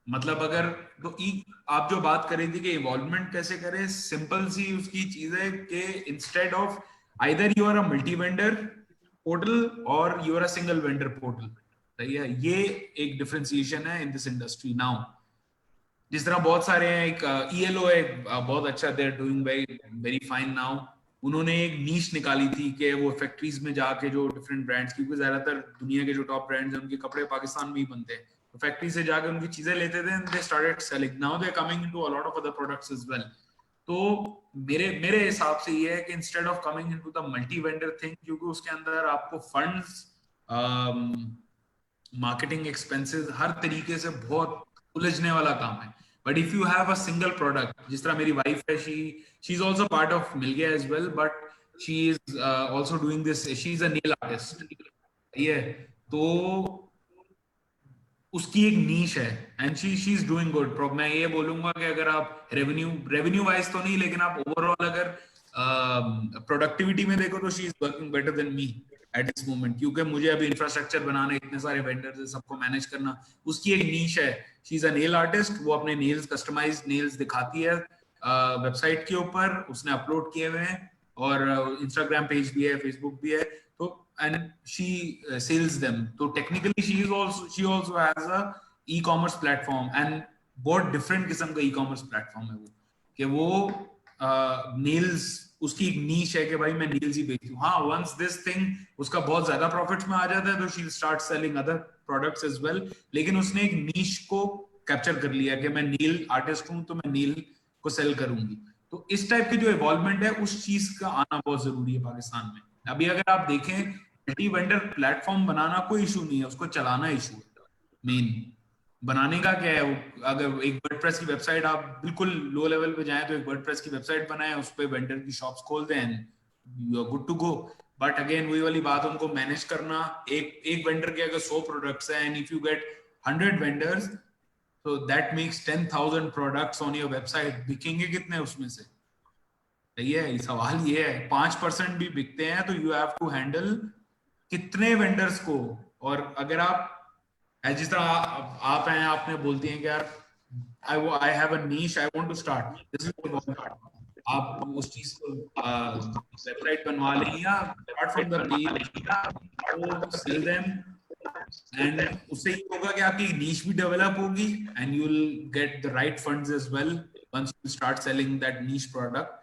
मतलब अगर तो ई आप जो बात कर रही थी कि इवॉल्वमेंट कैसे करें, सिंपल सी उसकी चीज है कि instead of either you are a multi vendor portal और you are a single vendor portal, सही है। ये एक डिफरेंशिएशन है इन दिस इंडस्ट्री नाउ। जिस तरह बहुत सारे हैं, एक ईएलओ है, बहुत अच्छा, they are doing very very fine now. उन्होंने एक नीश निकाली थी कि वो फैक्ट्रीज में जाके जो डिफरेंट ब्रांड्स, क्योंकि ज्यादातर दुनिया के जो टॉप ब्रांड्स हैं उनके कपड़े पाकिस्तान में ही बनते हैं, तो फैक्ट्री से जाके उनकी चीजें लेते थे and they started selling. Now they are coming into a lot of other products as well. तो मेरे हिसाब से ये है कि instead of coming into the multi vendor thing, क्योंकि उसके अंदर आपको फंड्स, मार्केटिंग एक्सपेंसेस, हर तरीके से बहुत उलझने वाला काम है। But if you have a single product, जिस तरह मेरी वाइफ है, she is also part of Milgia as well, but she is also doing this, she is a nail artist, ये तो उसकी एक नीश है and she is doing good. मैं ये बोलूंगा कि अगर आप रेवेन्यू वाइज तो नहीं, लेकिन आप ओवरऑल अगर प्रोडक्टिविटी में देखो तो she is working better than me at this moment, क्योंकि मुझे अभी इंफ्रास्ट्रक्चर बनाना, इतने सारे वेंडर्स है, सबको मैनेज करना, उसकी एक नीश है। She is a nail artist, वो अपने नेल्स, कस्टमाइज्ड नेल्स दिखाती है वेबसाइट के ऊपर, उसने अपलोड किए हुए हैं, और इंस्टाग्राम पेज भी है, फेसबुक भी है, तो and she sells them. So technically she also has a e-commerce platform, and बहुत different किस्म का e-commerce platform है वो, कि वो नेल्स, उसकी एक नीश है कि भाई मैं नेल्स ही बेचती हूँ। हाँ, once this thing उसका बहुत ज्यादा प्रॉफिट्स में आ जाता है तो she'll start selling other products as well, लेकिन उसने एक नीश को कैप्चर कर लिया कि मैं नील आर्टिस्ट हूँ तो मैं नील को सेल करूंगी। तो इस टाइप की जो इवॉल्वमेंट है, उस चीज का आना बहुत जरूरी है पाकिस्तान में। अभी अगर आप देखें, मल्टी वेंडर प्लेटफॉर्म बनाना कोई इशू नहीं है, उसको चलाना इशू है। मेन बनाने का क्या है, अगर एक वर्डप्रेस की वेबसाइट, आप बिल्कुल लो लेवल पे जाएं तो एक वर्डप्रेस की वेबसाइट बनाएं, उस पे वेंडर की शॉप्स खोल दें and you are good to go. But again वही वाली बात, उनको मैनेज करना, एक वेंडर के अगर 100 प्रोडक्ट्स हैं and if you get 100 vendors, so that makes 10,000 products on your website, बिकेंगे कितने उसमें से? सही है, सवाल ये है। 5% भी बिकते हैं तो यू हैव टू हैंडल कितने वेंडर्स को। और अगर आप, जिस तरह आप हैं, आपने बोलती हैं कि यार I have a niche, I want to start, this is आप उस चीज को वेबसाइट बनवा लें या अपार्ट फ्रॉम द पेज, तो सेल देम, एंड उससे ये होगा कि आपकी नीश भी डेवलप होगी and you will get the right funds as well once you start selling that niche product.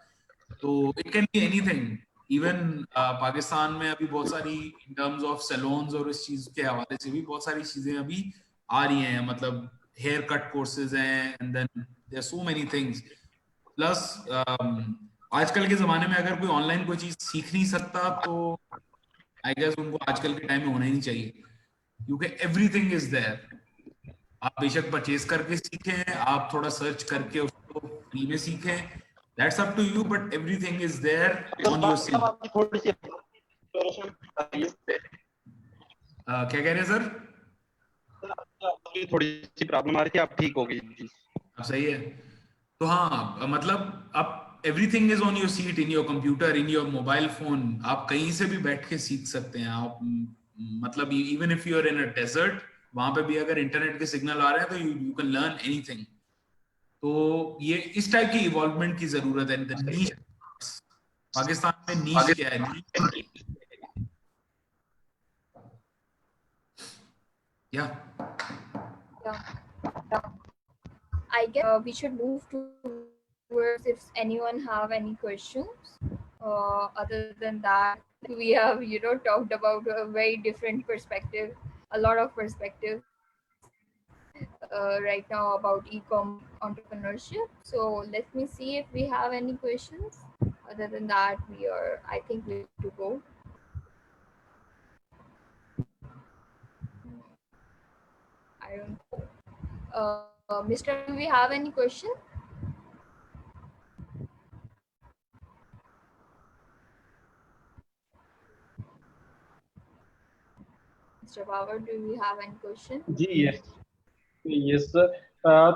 तो it can be anything. Even Pakistan में अभी बहुत सारी इन टर्म्स ऑफ सैलून्स और इस चीज के हवाले से भी बहुत सारी चीजें अभी आ रही हैं, मतलब हेयर कट कोर्सेज हैं and then there so many things. Plus आजकल के जमाने में अगर कोई ऑनलाइन कोई चीज सीख नहीं सकता तो आई गेस उनको आजकल के टाइम में होना ही नहीं चाहिए, क्योंकि एवरीथिंग इज देयर। आप बेशक परचेज करके सीखें, आप थोड़ा सर्च करके उसको फ्री में सीखें, that's up to you, but everything is there on your skill. थोड़ी सी क्या कह रहे हैं सर? थोड़ी सी प्रॉब्लम आ रही थी, आप ठीक हो गई जी। अब सही है। तो हाँ, मतलब आप everything is on your seat, in your computer, in your mobile phone, आप कहीं से भी बैठ के सीख सकते हैं आप। मतलब even if you are in a desert, वहां पे भी अगर इंटरनेट के सिग्नल आ रहे हैं तो यू कैन लर्न एनीथिंग। तो ये इस टाइप की इवॉल्वमेंट की जरूरत है। नीश, पाकिस्तान में नीश क्या है? या I guess we should move towards if anyone have any questions. Other than that, we have talked about a very different perspective, a lot of perspectives right now about e-com entrepreneurship. So let me see if we have any questions. Other than that, I think we have to go. I don't know. Mr. Do we have any question? Mr. Power, do we have any question? जी yes yes sir.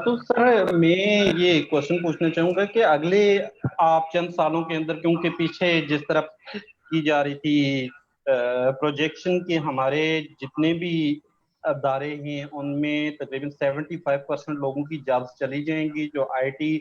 तो sir मैं ये question पूछना चाहूंगा कि अगले आप चंद सालों के अंदर, क्योंकि पीछे जिस तरह की जा रही थी प्रोजेक्शन के हमारे जितने भी अदारे हैं उनमें तकरीबन 75% लोगों की जॉब्स चली जाएंगी जो आईटी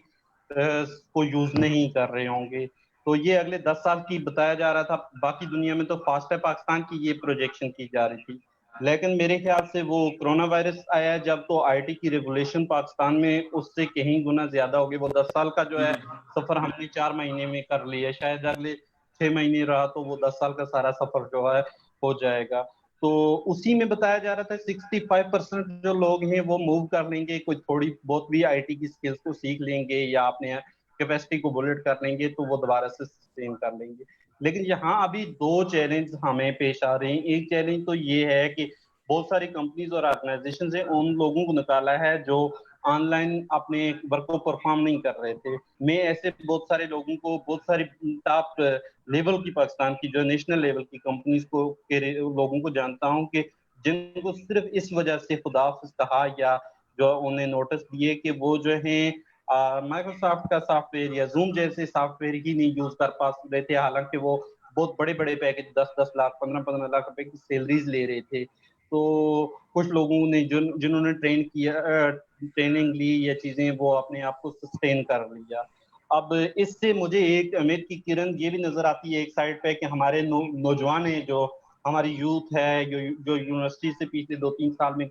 को यूज नहीं कर रहे होंगे। तो ये अगले 10 साल की बताया जा रहा था। बाकी दुनिया में तो फास्ट है, पाकिस्तान की ये प्रोजेक्शन की जा रही थी। लेकिन मेरे ख्याल से वो कोरोना वायरस आया जब, तो आईटी की रेगुलेशन पाकिस्तान में उससे कहीं गुना ज्यादा हो गई। वो 10 साल का जो है सफर हमने 4 महीने में कर लिया, शायद अगले 6 महीने रहा तो वो 10 साल का सारा सफर जो है हो जाएगा। तो उसी में बताया जा रहा था 65% जो लोग हैं वो मूव कर लेंगे, कोई थोड़ी बहुत भी आईटी की स्किल्स को सीख लेंगे या अपने कैपेसिटी को बुलेट कर लेंगे तो वो दोबारा से सस्टेन कर लेंगे। लेकिन यहाँ अभी दो चैलेंज हमें पेश आ रहे हैं। एक चैलेंज तो ये है कि बहुत सारी कंपनीज और ऑर्गेनाइजेशन ने उन लोगों को निकाला है जो ऑनलाइन अपने वर्क को परफॉर्म नहीं कर रहे थे। मैं ऐसे बहुत सारे लोगों को, बहुत सारी टॉप लेवल की पाकिस्तान की जो नेशनल लेवल की कंपनीज को के लोगों को जानता हूं कि जिनको सिर्फ इस वजह से खुदा हाफिज कहा या जो उन्हें नोटिस दिए कि वो जो है माइक्रोसॉफ्ट का सॉफ्टवेयर या जूम जैसे सॉफ्टवेयर ही नहीं यूज कर पा रहे थे, हालांकि वो बहुत बड़े बड़े पैकेज 10-10 लाख 15-15 लाख रुपए की सैलरीज ले रहे थे। तो कुछ लोगों ने जिन्होंने ट्रेनिंग ली या चीजें वो अपने आप को सस्टेन कर लिया। अब इससे मुझे एक उम्मीद की किरण ये भी नजर आती है एक साइड पे कि हमारे नौजवान है, जो हमारी यूथ है, जो यूनिवर्सिटी से पिछले 2-3 साल में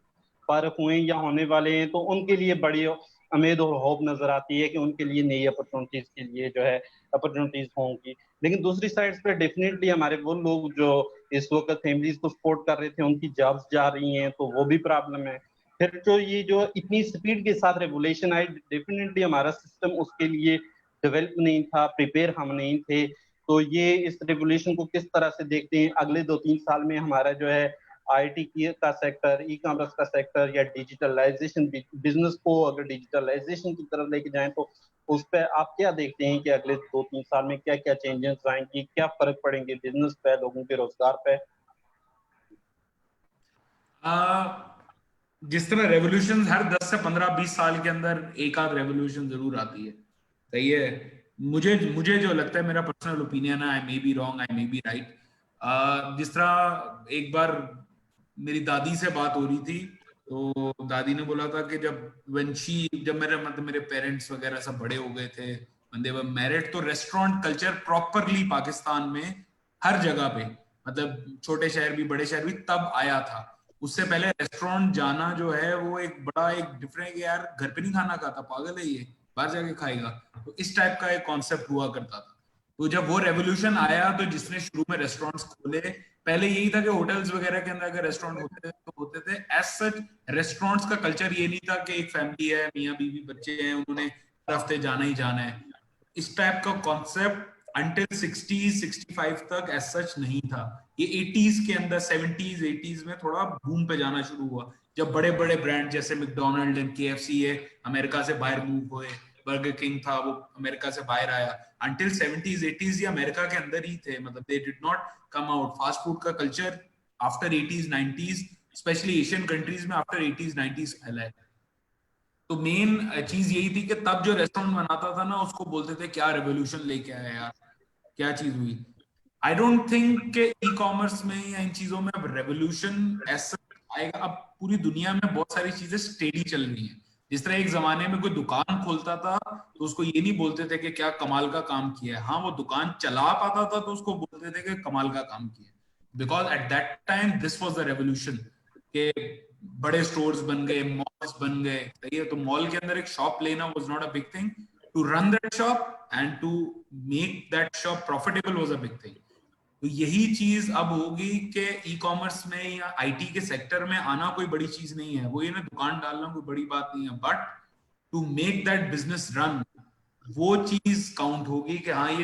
फारिग हुए या होने वाले हैं, तो उनके लिए बड़ी उम्मीद और होप नजर आती है कि उनके लिए नई अपॉर्चुनिटीज के लिए जो है अपॉर्चुनिटीज होंगी। लेकिन दूसरी साइड पे डेफिनेटली हमारे वो लोग जो इस वक्त फैमिलीज को सपोर्ट कर रहे थे उनकी जॉब्स जा रही हैं, तो वो भी प्रॉब्लम है। फिर जो ये जो इतनी स्पीड के साथ रेगुलेशन आई, डेफिनेटली हमारा सिस्टम उसके लिए डेवलप नहीं था, प्रिपेयर हम नहीं थे। तो ये इस रेगुलेशन को किस तरह से देखते हैं अगले 2-3 साल में हमारा जो है आईटी का सेक्टर, ई कॉमर्स का सेक्टर या डिजिटलाइजेशन, बिजनेस को अगर डिजिटलाइजेशन की तरफ लेके जाएं तो उस पर आप क्या देखते हैं कि अगले 2-3 साल में क्या क्या चेंजेस आएंगी, क्या फर्क पड़ेंगे बिजनेस पे, लोगों के रोजगार पे? जिस तरह रेवोल्यूशन हर 10 से 15-20 साल के अंदर एक आध रेवोल्यूशन जरूर आती है, सही है। मुझे मुझे जो लगता है, मेरा पर्सनल ओपिनियन है, I may be wrong, I may be right. जिस तरह एक बार मेरी दादी से बात हो रही थी, तो दादी ने बोला था कि जब मेरे पेरेंट्स वगैरह सब बड़े हो गए थे, when they were married, तो रेस्टोरेंट कल्चर प्रॉपरली पाकिस्तान में हर जगह पे, मतलब छोटे शहर भी बड़े शहर भी तब आया था। उससे पहले रेस्टोरेंट जाना जो है वो एक बड़ा एक डिफरेंट, यार घर पे नहीं खाना खाता, पागल है ये, बाहर जाके खाएगा, तो इस टाइप का एक कॉन्सेप्ट हुआ करता था। तो जब वो रेवोल्यूशन आया तो जिसने शुरू में रेस्टोरेंट्स खोले, पहले यही था कि होटल्स वगैरह के अंदर अगर रेस्टोरेंट होते थे तो होते थे। एज सच रेस्टोरेंट्स का कल्चर ये नहीं था कि एक फैमिली है, मियाँ बीवी बच्चे हैं, उन्होंने हर हफ्ते जाना ही जाना है। इस टाइप का कॉन्सेप्ट अंटिल 60s 65 तक एज सच नहीं था। ये 80s के अंदर 70s 80s में थोड़ा बूम पे जाना शुरू हुआ, जब बड़े बड़े ब्रांड जैसे मैकडोनल्ड एंड केएफसी है अमेरिका से बाहर मूव हुए, बर्गर किंग था वो अमेरिका से बाहर आया। अंटिल 70s 80s ये अमेरिका के अंदर ही थे, मतलब they did not come out. Fast food का culture after 80s 90s specially Asian countries में आफ्टर 80s 90s फैला है। तो मेन चीज यही थी कि तब जो रेस्टोरेंट बनाता था ना, उसको बोलते थे क्या रेवोल्यूशन लेके आया यार, क्या चीज हुई। आई डोंट थिंक कि ई कॉमर्स में या इन चीजों में अब रेवोल्यूशन ऐसा आएगा। अब पूरी दुनिया में बहुत सारी चीजें स्टेडी चल रही हैं। जिस तरह एक जमाने में कोई दुकान खोलता था तो उसको ये नहीं बोलते थे कि क्या कमाल का काम किया है, हाँ वो दुकान चला पाता था तो उसको बोलते थे कि कमाल का काम किया, because at that time this was the revolution के बड़े स्टोर्स बन गए, मॉल्स बन गए, सही है। तो मॉल के अंदर एक शॉप लेना was not a big thing, to run that shop and to make that shop profitable was a big thing. तो यही चीज अब होगी कि ई कॉमर्स में या आईटी के सेक्टर में आना कोई बड़ी चीज नहीं है, वो ये ना दुकान डालना कोई बड़ी बात नहीं है, but to make that business run वो चीज काउंट होगी कि हाँ ये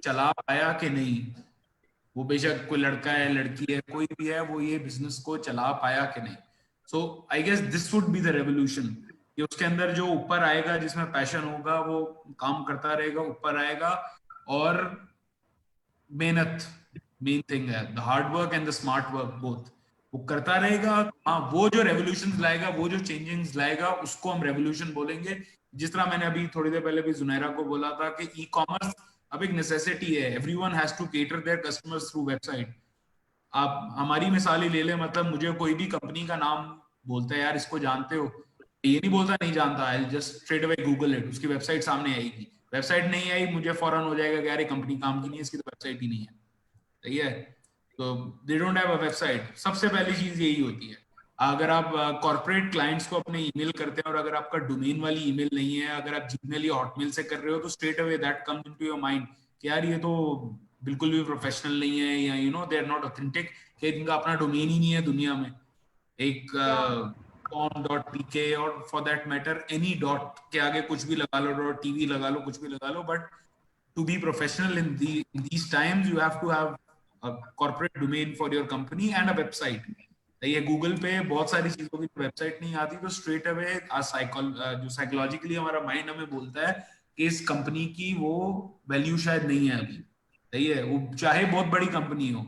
चला पाया कि नहीं, वो बेशक कोई लड़का है लड़की है कोई भी है, वो ये बिजनेस को चला पाया कि नहीं। So I guess this would be the revolution, कि उसके अंदर जो ऊपर आएगा, जिसमें पैशन होगा, वो काम करता रहेगा, ऊपर आएगा। और मेहनत मेन थिंग है, the hard work and the smart work both, वो करता रहेगा। हाँ, वो जो रेवोल्यूशन लाएगा, वो जो चेंजिंग्स लाएगा, उसको हम रेवोल्यूशन बोलेंगे। जिस तरह मैंने अभी थोड़ी देर पहले भी जुनैरा को बोला था कि ई कॉमर्स अब एक नेसेसिटी है, everyone has to cater their customers through website. आप हमारी मिसाल ही ले ले, मतलब मुझे कोई भी कंपनी का नाम बोलता है यार इसको जानते हो, ये नहीं बोलता नहीं जानता, I just straight away Google it, उसकी वेबसाइट सामने आएगी। वेबसाइट नहीं आई, मुझे फौरन हो जाएगा कि यार ये कंपनी काम की नहीं है, इसकी तो वेबसाइट ही नहीं है, सही है। तो they don't have a website, सबसे पहली चीज यही होती है। अगर आप कॉर्पोरेट क्लाइंट्स को अपने ईमेल करते हैं और अगर आपका डोमेन वाली ईमेल नहीं है, अगर आप जीमेल या हॉटमेल से कर रहे हो, तो straight away that comes into your mind कि यार ये तो बिल्कुल भी प्रोफेशनल नहीं है, या you know they are not authentic, कि इनका अपना डोमेन ही नहीं है दुनिया में। एक com.pk और for that matter any dot के आगे कुछ भी लगा लो, .tv लगा लो, कुछ भी लगा लो, but to be professional in these times you have to have a corporate domain for your company and a website। ये गूगल पे बहुत सारी चीजों की वेबसाइट नहीं आती, तो स्ट्रेट अवे जो साइकोलॉजिकली हमारा माइंड हमें बोलता है कि इस कंपनी की वो वैल्यू शायद नहीं है अभी, सही है, वो चाहे बहुत बड़ी कंपनी हो।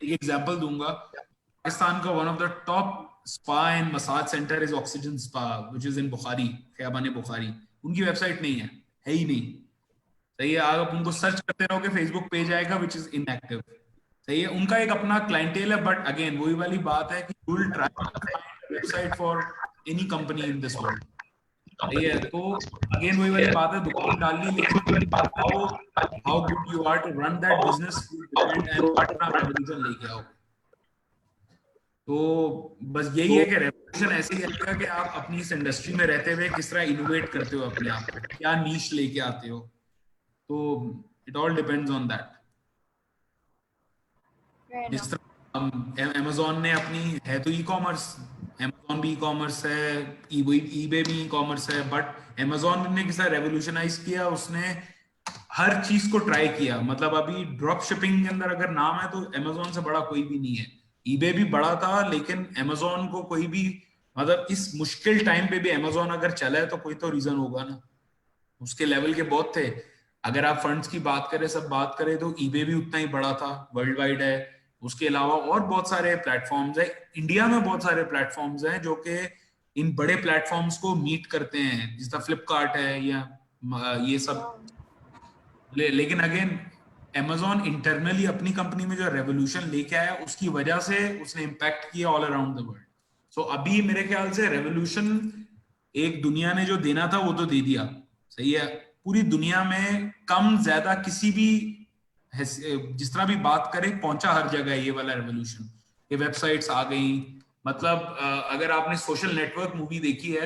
एक एग्जांपल दूंगा, पाकिस्तान का one of the top spa and massage centre is Oxygen Spa which is in Bukhari, Khayaban Bukhari. उनकी वेबसाइट नहीं है ही नहीं, सही है। आप उनको सर्च करते रहोगे, फेसबुक पेज आएगा विच इज इनएक्टिव, सही है। उनका एक अपना क्लाइंटेल है, बट अगेन वही वाली बात है कि you will try to find website for any company in this world, सही है। तो अगेन वही वाली बात है, दुकान डाल ली, लेकिन how good you are to run that business depend and अपना रेवोल्यूशन लेके आओ। तो बस यही है कि रेवोल्यूशन ऐसे ही आएगा कि आप अपनी इस इंडस्ट्री में रहते हुए किस तरह इनोवेट करते हो अपने आप को, क्या नीश लेके आते हो। तो it all depends on that. जिस तरह अमेज़न ने अपनी है तो ई कॉमर्स, अमेज़न भी ई कॉमर्स है, ईबे भी ई कॉमर्स है, बट अमेज़न ने किस तरह रेवोल्यूशनाइज किया, उसने हर चीज को ट्राई किया। मतलब अभी ड्रॉप शिपिंग के अंदर अगर नाम है तो अमेज़न से बड़ा कोई भी नहीं है। ईबे भी बड़ा था, लेकिन अमेज़न को कोई भी, मतलब इस मुश्किल टाइम पे भी अमेज़न अगर चला है तो कोई तो रीजन होगा ना, उसके लेवल के बहुत थे। अगर आप फंड्स की बात करें, सब बात करें, तो ईबे भी उतना ही बड़ा था, वर्ल्ड वाइड है। उसके अलावा और बहुत सारे प्लेटफॉर्म्स है, इंडिया में बहुत सारे प्लेटफॉर्म्स हैं जो कि इन बड़े प्लेटफॉर्म्स को मीट करते हैं, जिस तरह फ्लिपकार्ट है या ये सब। लेकिन अगेन अमेज़न इंटरनली अपनी कंपनी में जो रेवोल्यूशन लेके आया, उसकी वजह से उसने इम्पैक्ट किया ऑल अराउंड द वर्ल्ड। सो अभी मेरे ख्याल से रेवोल्यूशन एक दुनिया ने जो देना था वो तो दे दिया, सही है। पूरी दुनिया में कम ज्यादा किसी भी जिस तरह भी बात करें, पहुंचा हर जगह ये वाला रेवोल्यूशन। ये वेबसाइट्स आ गई, मतलब अगर आपने सोशल नेटवर्क मूवी देखी है,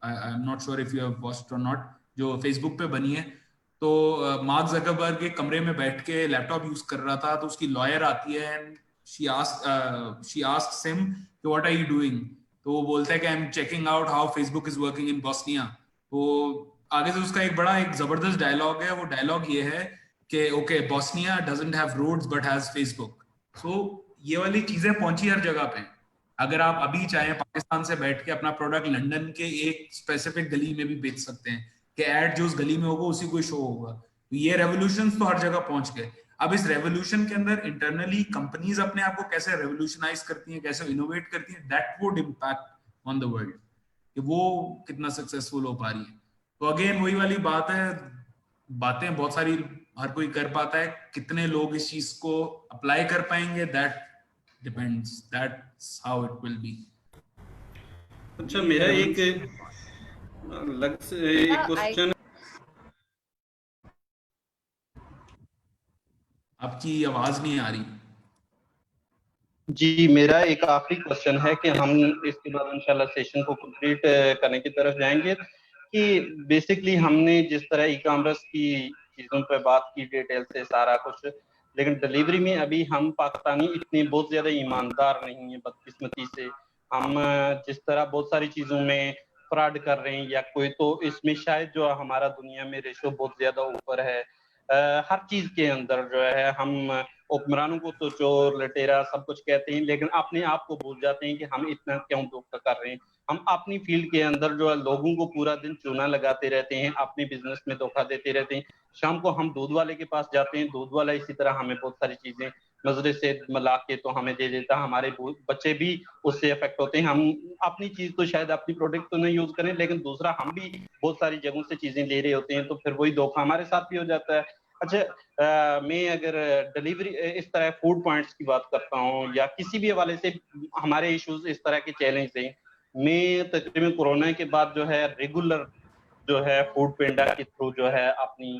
आई am not sure if you have watched और नॉट, जो फेसबुक पे बनी है, तो मार्क ज़करबर्ग के कमरे में बैठ के लैपटॉप यूज कर रहा था, तो उसकी लॉयर आती है and she asks him what are you doing, तो वो बोलता है कि I am checking out how Facebook is working in Bosnia. तो आगे से उसका एक बड़ा एक जबरदस्त डायलॉग है, वो डायलॉग ये है कि okay Bosnia doesn't have roads but has Facebook. So ये वाली चीजें पहुंची हर जगह पे। अगर आप अभी चाहें पाकिस्तान से बैठ के अपना प्रोडक्ट लंदन के एक स्पेसिफिक गली में भी बेच सकते हैं, कि एड जो उस गली में होगा उसी को शो होगा। तो ये रेवोल्यूशन तो हर जगह पहुंच गए। अब इस रेवोल्यूशन के अंदर इंटरनली कंपनीज अपने आप को कैसे रेवोल्यूशनाइज करती हैं, कैसे इनोवेट करती हैं, that would impact on the world, कि वो कितना सक्सेसफुल हो पा रही है। तो अगेन वही वाली बात है, बातें बहुत सारी हर कोई कर पाता है, कितने लोग इस चीज को अप्लाई कर पाएंगे, that depends, that's how it will be. अच्छा, मेरा एक अलग से एक क्वेश्चन, आपकी आवाज नहीं आ रही। जी, मेरा एक आखिरी क्वेश्चन है कि हम इसके बाद इंशाल्लाह सेशन को कंप्लीट करने की तरफ जाएंगे, कि बेसिकली हमने जिस तरह ई कॉमर्स की चीज़ों पर बात की डिटेल से सारा कुछ, लेकिन डिलीवरी में अभी हम पाकिस्तानी इतने बहुत ज़्यादा ईमानदार नहीं है बदकिस्मती से। हम जिस तरह बहुत सारी चीज़ों में फ्रॉड कर रहे हैं या कोई, तो इसमें शायद जो हमारा दुनिया में रेशो बहुत ज़्यादा ऊपर है। हर चीज के अंदर जो है हम हुक्मरानों को तो चोर लटेरा सब कुछ कहते हैं, लेकिन अपने आप को भूल जाते हैं कि हम इतना क्यों धोखा कर रहे हैं। हम अपनी फील्ड के अंदर जो है लोगों को पूरा दिन चूना लगाते रहते हैं, अपने बिजनेस में धोखा देते रहते हैं। शाम को हम दूध वाले के पास जाते हैं, दूध वाला इसी तरह हमें बहुत सारी चीजें नजरे से मिला के तो हमें दे देता है, हमारे बच्चे भी उससे अफेक्ट होते हैं। हम अपनी चीज तो शायद अपनी प्रोडक्ट तो नहीं यूज करें, लेकिन दूसरा हम भी बहुत सारी जगहों से चीजें ले रहे होते हैं, तो फिर वही धोखा हमारे साथ भी हो जाता है। अच्छा, मैं अगर डिलीवरी इस तरह फूड पॉइंट्स की बात करता हूँ या किसी भी हवाले से हमारे इश्यूज इस तरह के चैलेंज हैं, मैं तकरीबन कोरोना के बाद जो है रेगुलर जो है फूड पेंडा के थ्रू जो है अपनी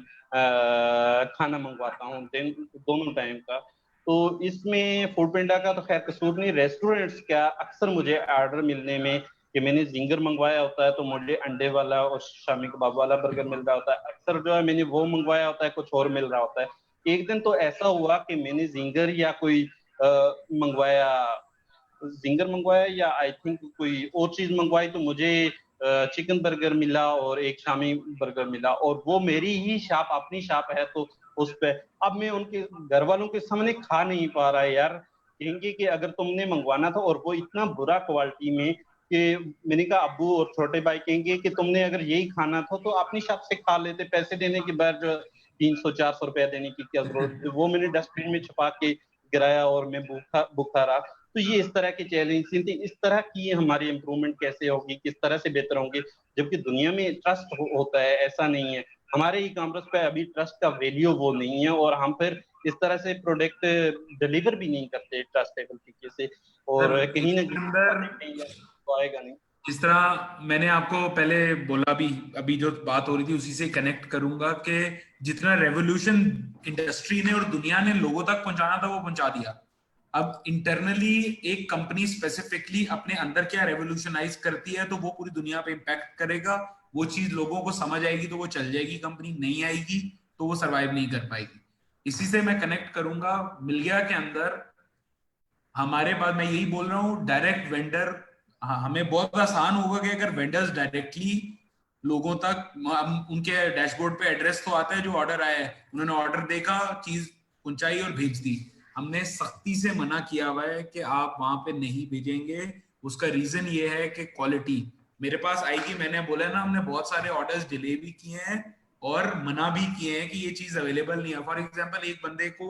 खाना मंगवाता हूँ दोनों टाइम का। तो इसमें फूड पेंडा का तो खैर कसूर नहीं, रेस्टोरेंट्स का अक्सर मुझे ऑर्डर मिलने में कि मैंने जिंगर मंगवाया होता है तो मुझे अंडे वाला और शामी कबाब वाला बर्गर मिल रहा होता है। अक्सर जो है मैंने वो मंगवाया होता है, कुछ और मिल रहा होता है। एक दिन तो ऐसा हुआ कि मैंने जिंगर या कोई मंगवाया, जिंगर मंगवाया या आई थिंक कोई और चीज मंगवाई, तो मुझे चिकन बर्गर मिला और एक शामी बर्गर मिला, और वो मेरी ही शॉप अपनी शॉप है, तो उस पे अब मैं उनके घर वालों के सामने खा नहीं पा रहा है यार। कहेंगे कि अगर तुमने मंगवाना था, और वो इतना बुरा क्वालिटी में कि मैंने कहा अब्बू और छोटे भाई कहेंगे कि तुमने अगर यही खाना था तो अपनी शॉप से खा लेते, पैसे देने के बाद जो 300-400 रुपया देने की क्या जरूरत। वो मैंने डस्टबिन में छुपा के गिराया और मैं भूखा रहा। तो ये इस तरह के चैलेंज थी। इस तरह की हमारी इंप्रूवमेंट कैसे होगी, किस तरह से बेहतर होंगे, जबकि दुनिया में ट्रस्ट होता है, ऐसा नहीं है। हमारे ई कॉमर्स पे अभी ट्रस्ट का वैल्यू वो नहीं है, और हम फिर इस तरह से प्रोडक्ट डिलीवर भी नहीं करते ट्रस्टेबल तरीके से, और कहीं ना कहीं तो आएगा नहीं। जिस तरह मैंने आपको पहले बोला, अभी जो बात हो रही थी उसी से कनेक्ट करूंगा कि जितना रेवोल्यूशन इंडस्ट्री ने और दुनिया ने लोगों तक पहुंचाना था वो पहुंचा दिया। अब इंटरनली एक कंपनी स्पेसिफिकली अपने अंदर क्या रेवोल्यूशनाइज करती है तो वो पूरी दुनिया पे इंपैक्ट करेगा। वो चीज लोगों को समझ आएगी तो वो चल जाएगी, कंपनी नहीं आएगी तो वो सरवाइव नहीं कर पाएगी। इसी से मैं कनेक्ट करूंगा मिलिया के अंदर हमारे पास, मैं यही बोल रहा हूँ, डायरेक्ट वेंडर, हमें बहुत आसान होगा कि अगर वेंडर्स डायरेक्टली लोगों तक, उनके डैशबोर्ड पे एड्रेस तो आता है जो ऑर्डर आया है, उन्होंने ऑर्डर देखा, चीज पहुंचाई और भेज दी। हमने सख्ती से मना किया हुआ है कि आप वहां पे नहीं भेजेंगे। उसका रीजन ये है कि क्वालिटी मेरे पास आएगी। मैंने बोला ना, हमने बहुत सारे ऑर्डर्स डिले भी किए हैं और मना भी किए हैं कि ये चीज अवेलेबल नहीं है। फॉर एग्जाम्पल, एक बंदे को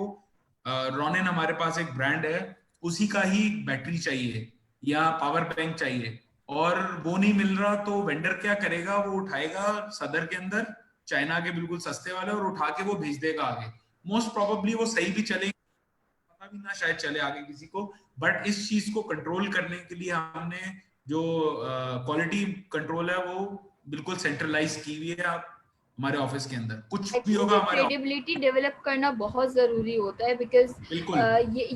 रोनिन, हमारे पास एक ब्रांड है, उसी का ही बैटरी चाहिए या पावर बैंक चाहिए और वो नहीं मिल रहा, तो वेंडर क्या करेगा, वो उठाएगा सदर के अंदर चाइना के बिल्कुल सस्ते वाले और उठा के वो भेज देगा आगे। मोस्ट प्रोबेबली वो सही भी चलेगा, पता भी ना शायद चले आगे किसी को। बट इस चीज को कंट्रोल करने के लिए हमने जो क्वालिटी कंट्रोल है वो बिल्कुल सेंट्रलाइज की हुई है। आप हमारे ऑफिस के अंदर कुछ भी होगा, हमारे क्रेडिबिलिटी डेवलप करना बहुत जरूरी होता है, बिकॉज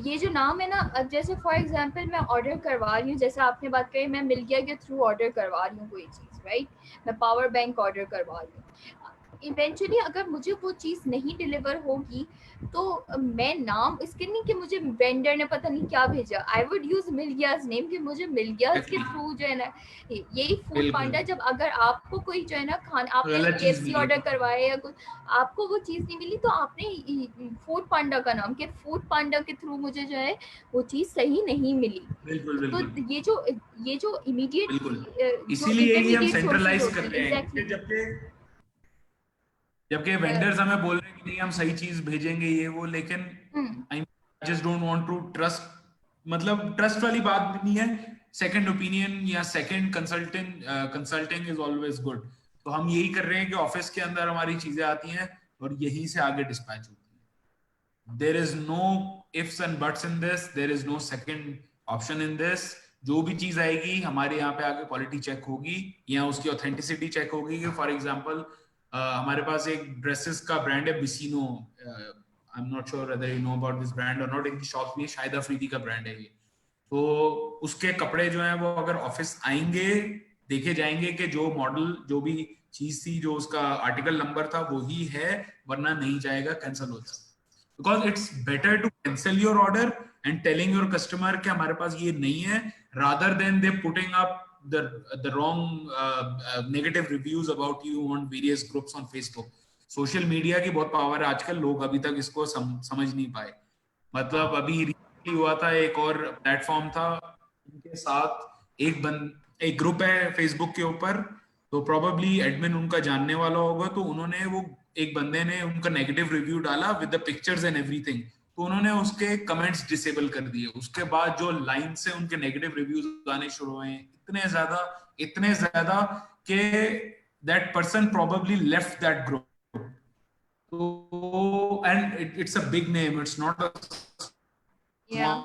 ये जो नाम है ना, अब जैसे फॉर एग्जांपल मैं ऑर्डर करवा रही हूँ, जैसे आपने बात करी, मैं मिलिया के थ्रू ऑर्डर करवा रही हूँ कोई चीज, राइट, मैं पावर बैंक ऑर्डर करवा रही हूँ। इवेंचुअली अगर मुझे वो चीज नहीं डिलीवर होगी तो मैं नाम इसके नहीं कि मुझे वेंडर ने पता नहीं क्या भेजा, आई वुड यूज मिलियाज नेम कि मुझे मिलियाज के थ्रू जो है ना, यही फूड पांडा, जब अगर आपको कोई जो है ना खाना, आपने KFC ऑर्डर करवाया या कुछ, आपको वो चीज नहीं मिली, तो आपने फूड पांडा का नाम कि फूड पांडा के थ्रू मुझे जो है वो चीज सही नहीं मिली। तो ये जो इमीडिएट, इसीलिए हम सेंट्रलाइज कर रहे हैं, जबकि वेंडर्स हमें बोल रहे हैं कि नहीं हम सही चीज भेजेंगे ये वो, लेकिन I just don't want to trust, मतलब ट्रस्ट वाली बात भी नहीं है। सेकंड ओपिनियन या second consulting is always good. तो हम यही कर रहे हैं कि ऑफिस के अंदर हमारी चीजें आती हैं और यहीं से आगे डिस्पैच होती है। There is no ifs and buts in this, there is no second option in this. जो भी चीज आएगी हमारे यहाँ पे आगे क्वालिटी चेक होगी या उसकी ऑथेंटिसिटी चेक होगी। फॉर एग्जाम्पल हमारे पास एक ड्रेसेस का ब्रांड है बिसिनो, आई am not sure whether you know about this brand और नॉट। इनकी शॉप भी शाहिद अफरीदी का ब्रांड है ये। तो उसके कपड़े जो हैं वो अगर ऑफिस आएंगे देखे जाएंगे कि जो मॉडल, जो भी चीज थी, जो उसका आर्टिकल नंबर था वो ही है, वरना नहीं जाएगा, कैंसिल हो जाएगा। Because it's better to cancel your order and telling your customer कि हमारे पास ये नहीं है, rather than they putting up the wrong negative reviews about you on various groups on Facebook. Social media की बहुत पावर है आजकल, लोग अभी तक इसको समझ नहीं पाए। मतलब अभी रिसेंटली हुआ था, एक और प्लेटफॉर्म था, उनके साथ एक ग्रुप है फेसबुक के ऊपर, तो प्रोबेबली एडमिन उनका जानने वाला होगा, तो उन्होंने वो एक बंदे ने उनका नेगेटिव रिव्यू डाला with the pictures and everything, तो उन्होंने उसके कमेंट्स डिसेबल कर दिए। उसके बाद जो लाइन से उनके नेगेटिव रिव्यूज आने शुरू हुए, इतने ज्यादा कि that person probably left that group. So, and it's a big name. It's not a Yeah.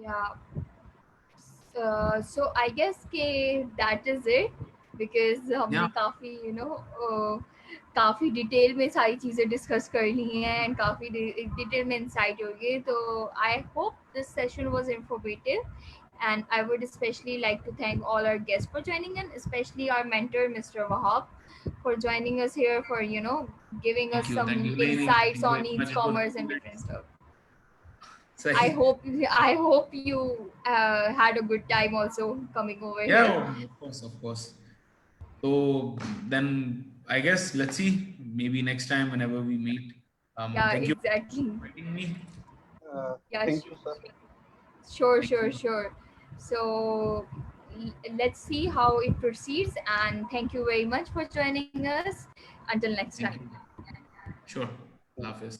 Yeah. So I guess के that is it, because हमने काफी काफी डिटेल में सारी चीजें डिस्कस कर ली हैं एंड काफी डिटेल में इंसाइट हो गए। तो I hope this session was informative, and I would especially like to thank all our guests for joining in, especially our mentor Mr. Wahab for joining us here, for giving us some insights on e-commerce and different stuff. I hope you had a good time also coming over here. Yeah, of course. So then I guess let's see, maybe next time whenever we meet. Yeah, thank exactly. you for inviting me. Yeah, thank you, sir. Sure. So let's see how it proceeds, and thank you very much for joining us. Until next time. Sure. Love is.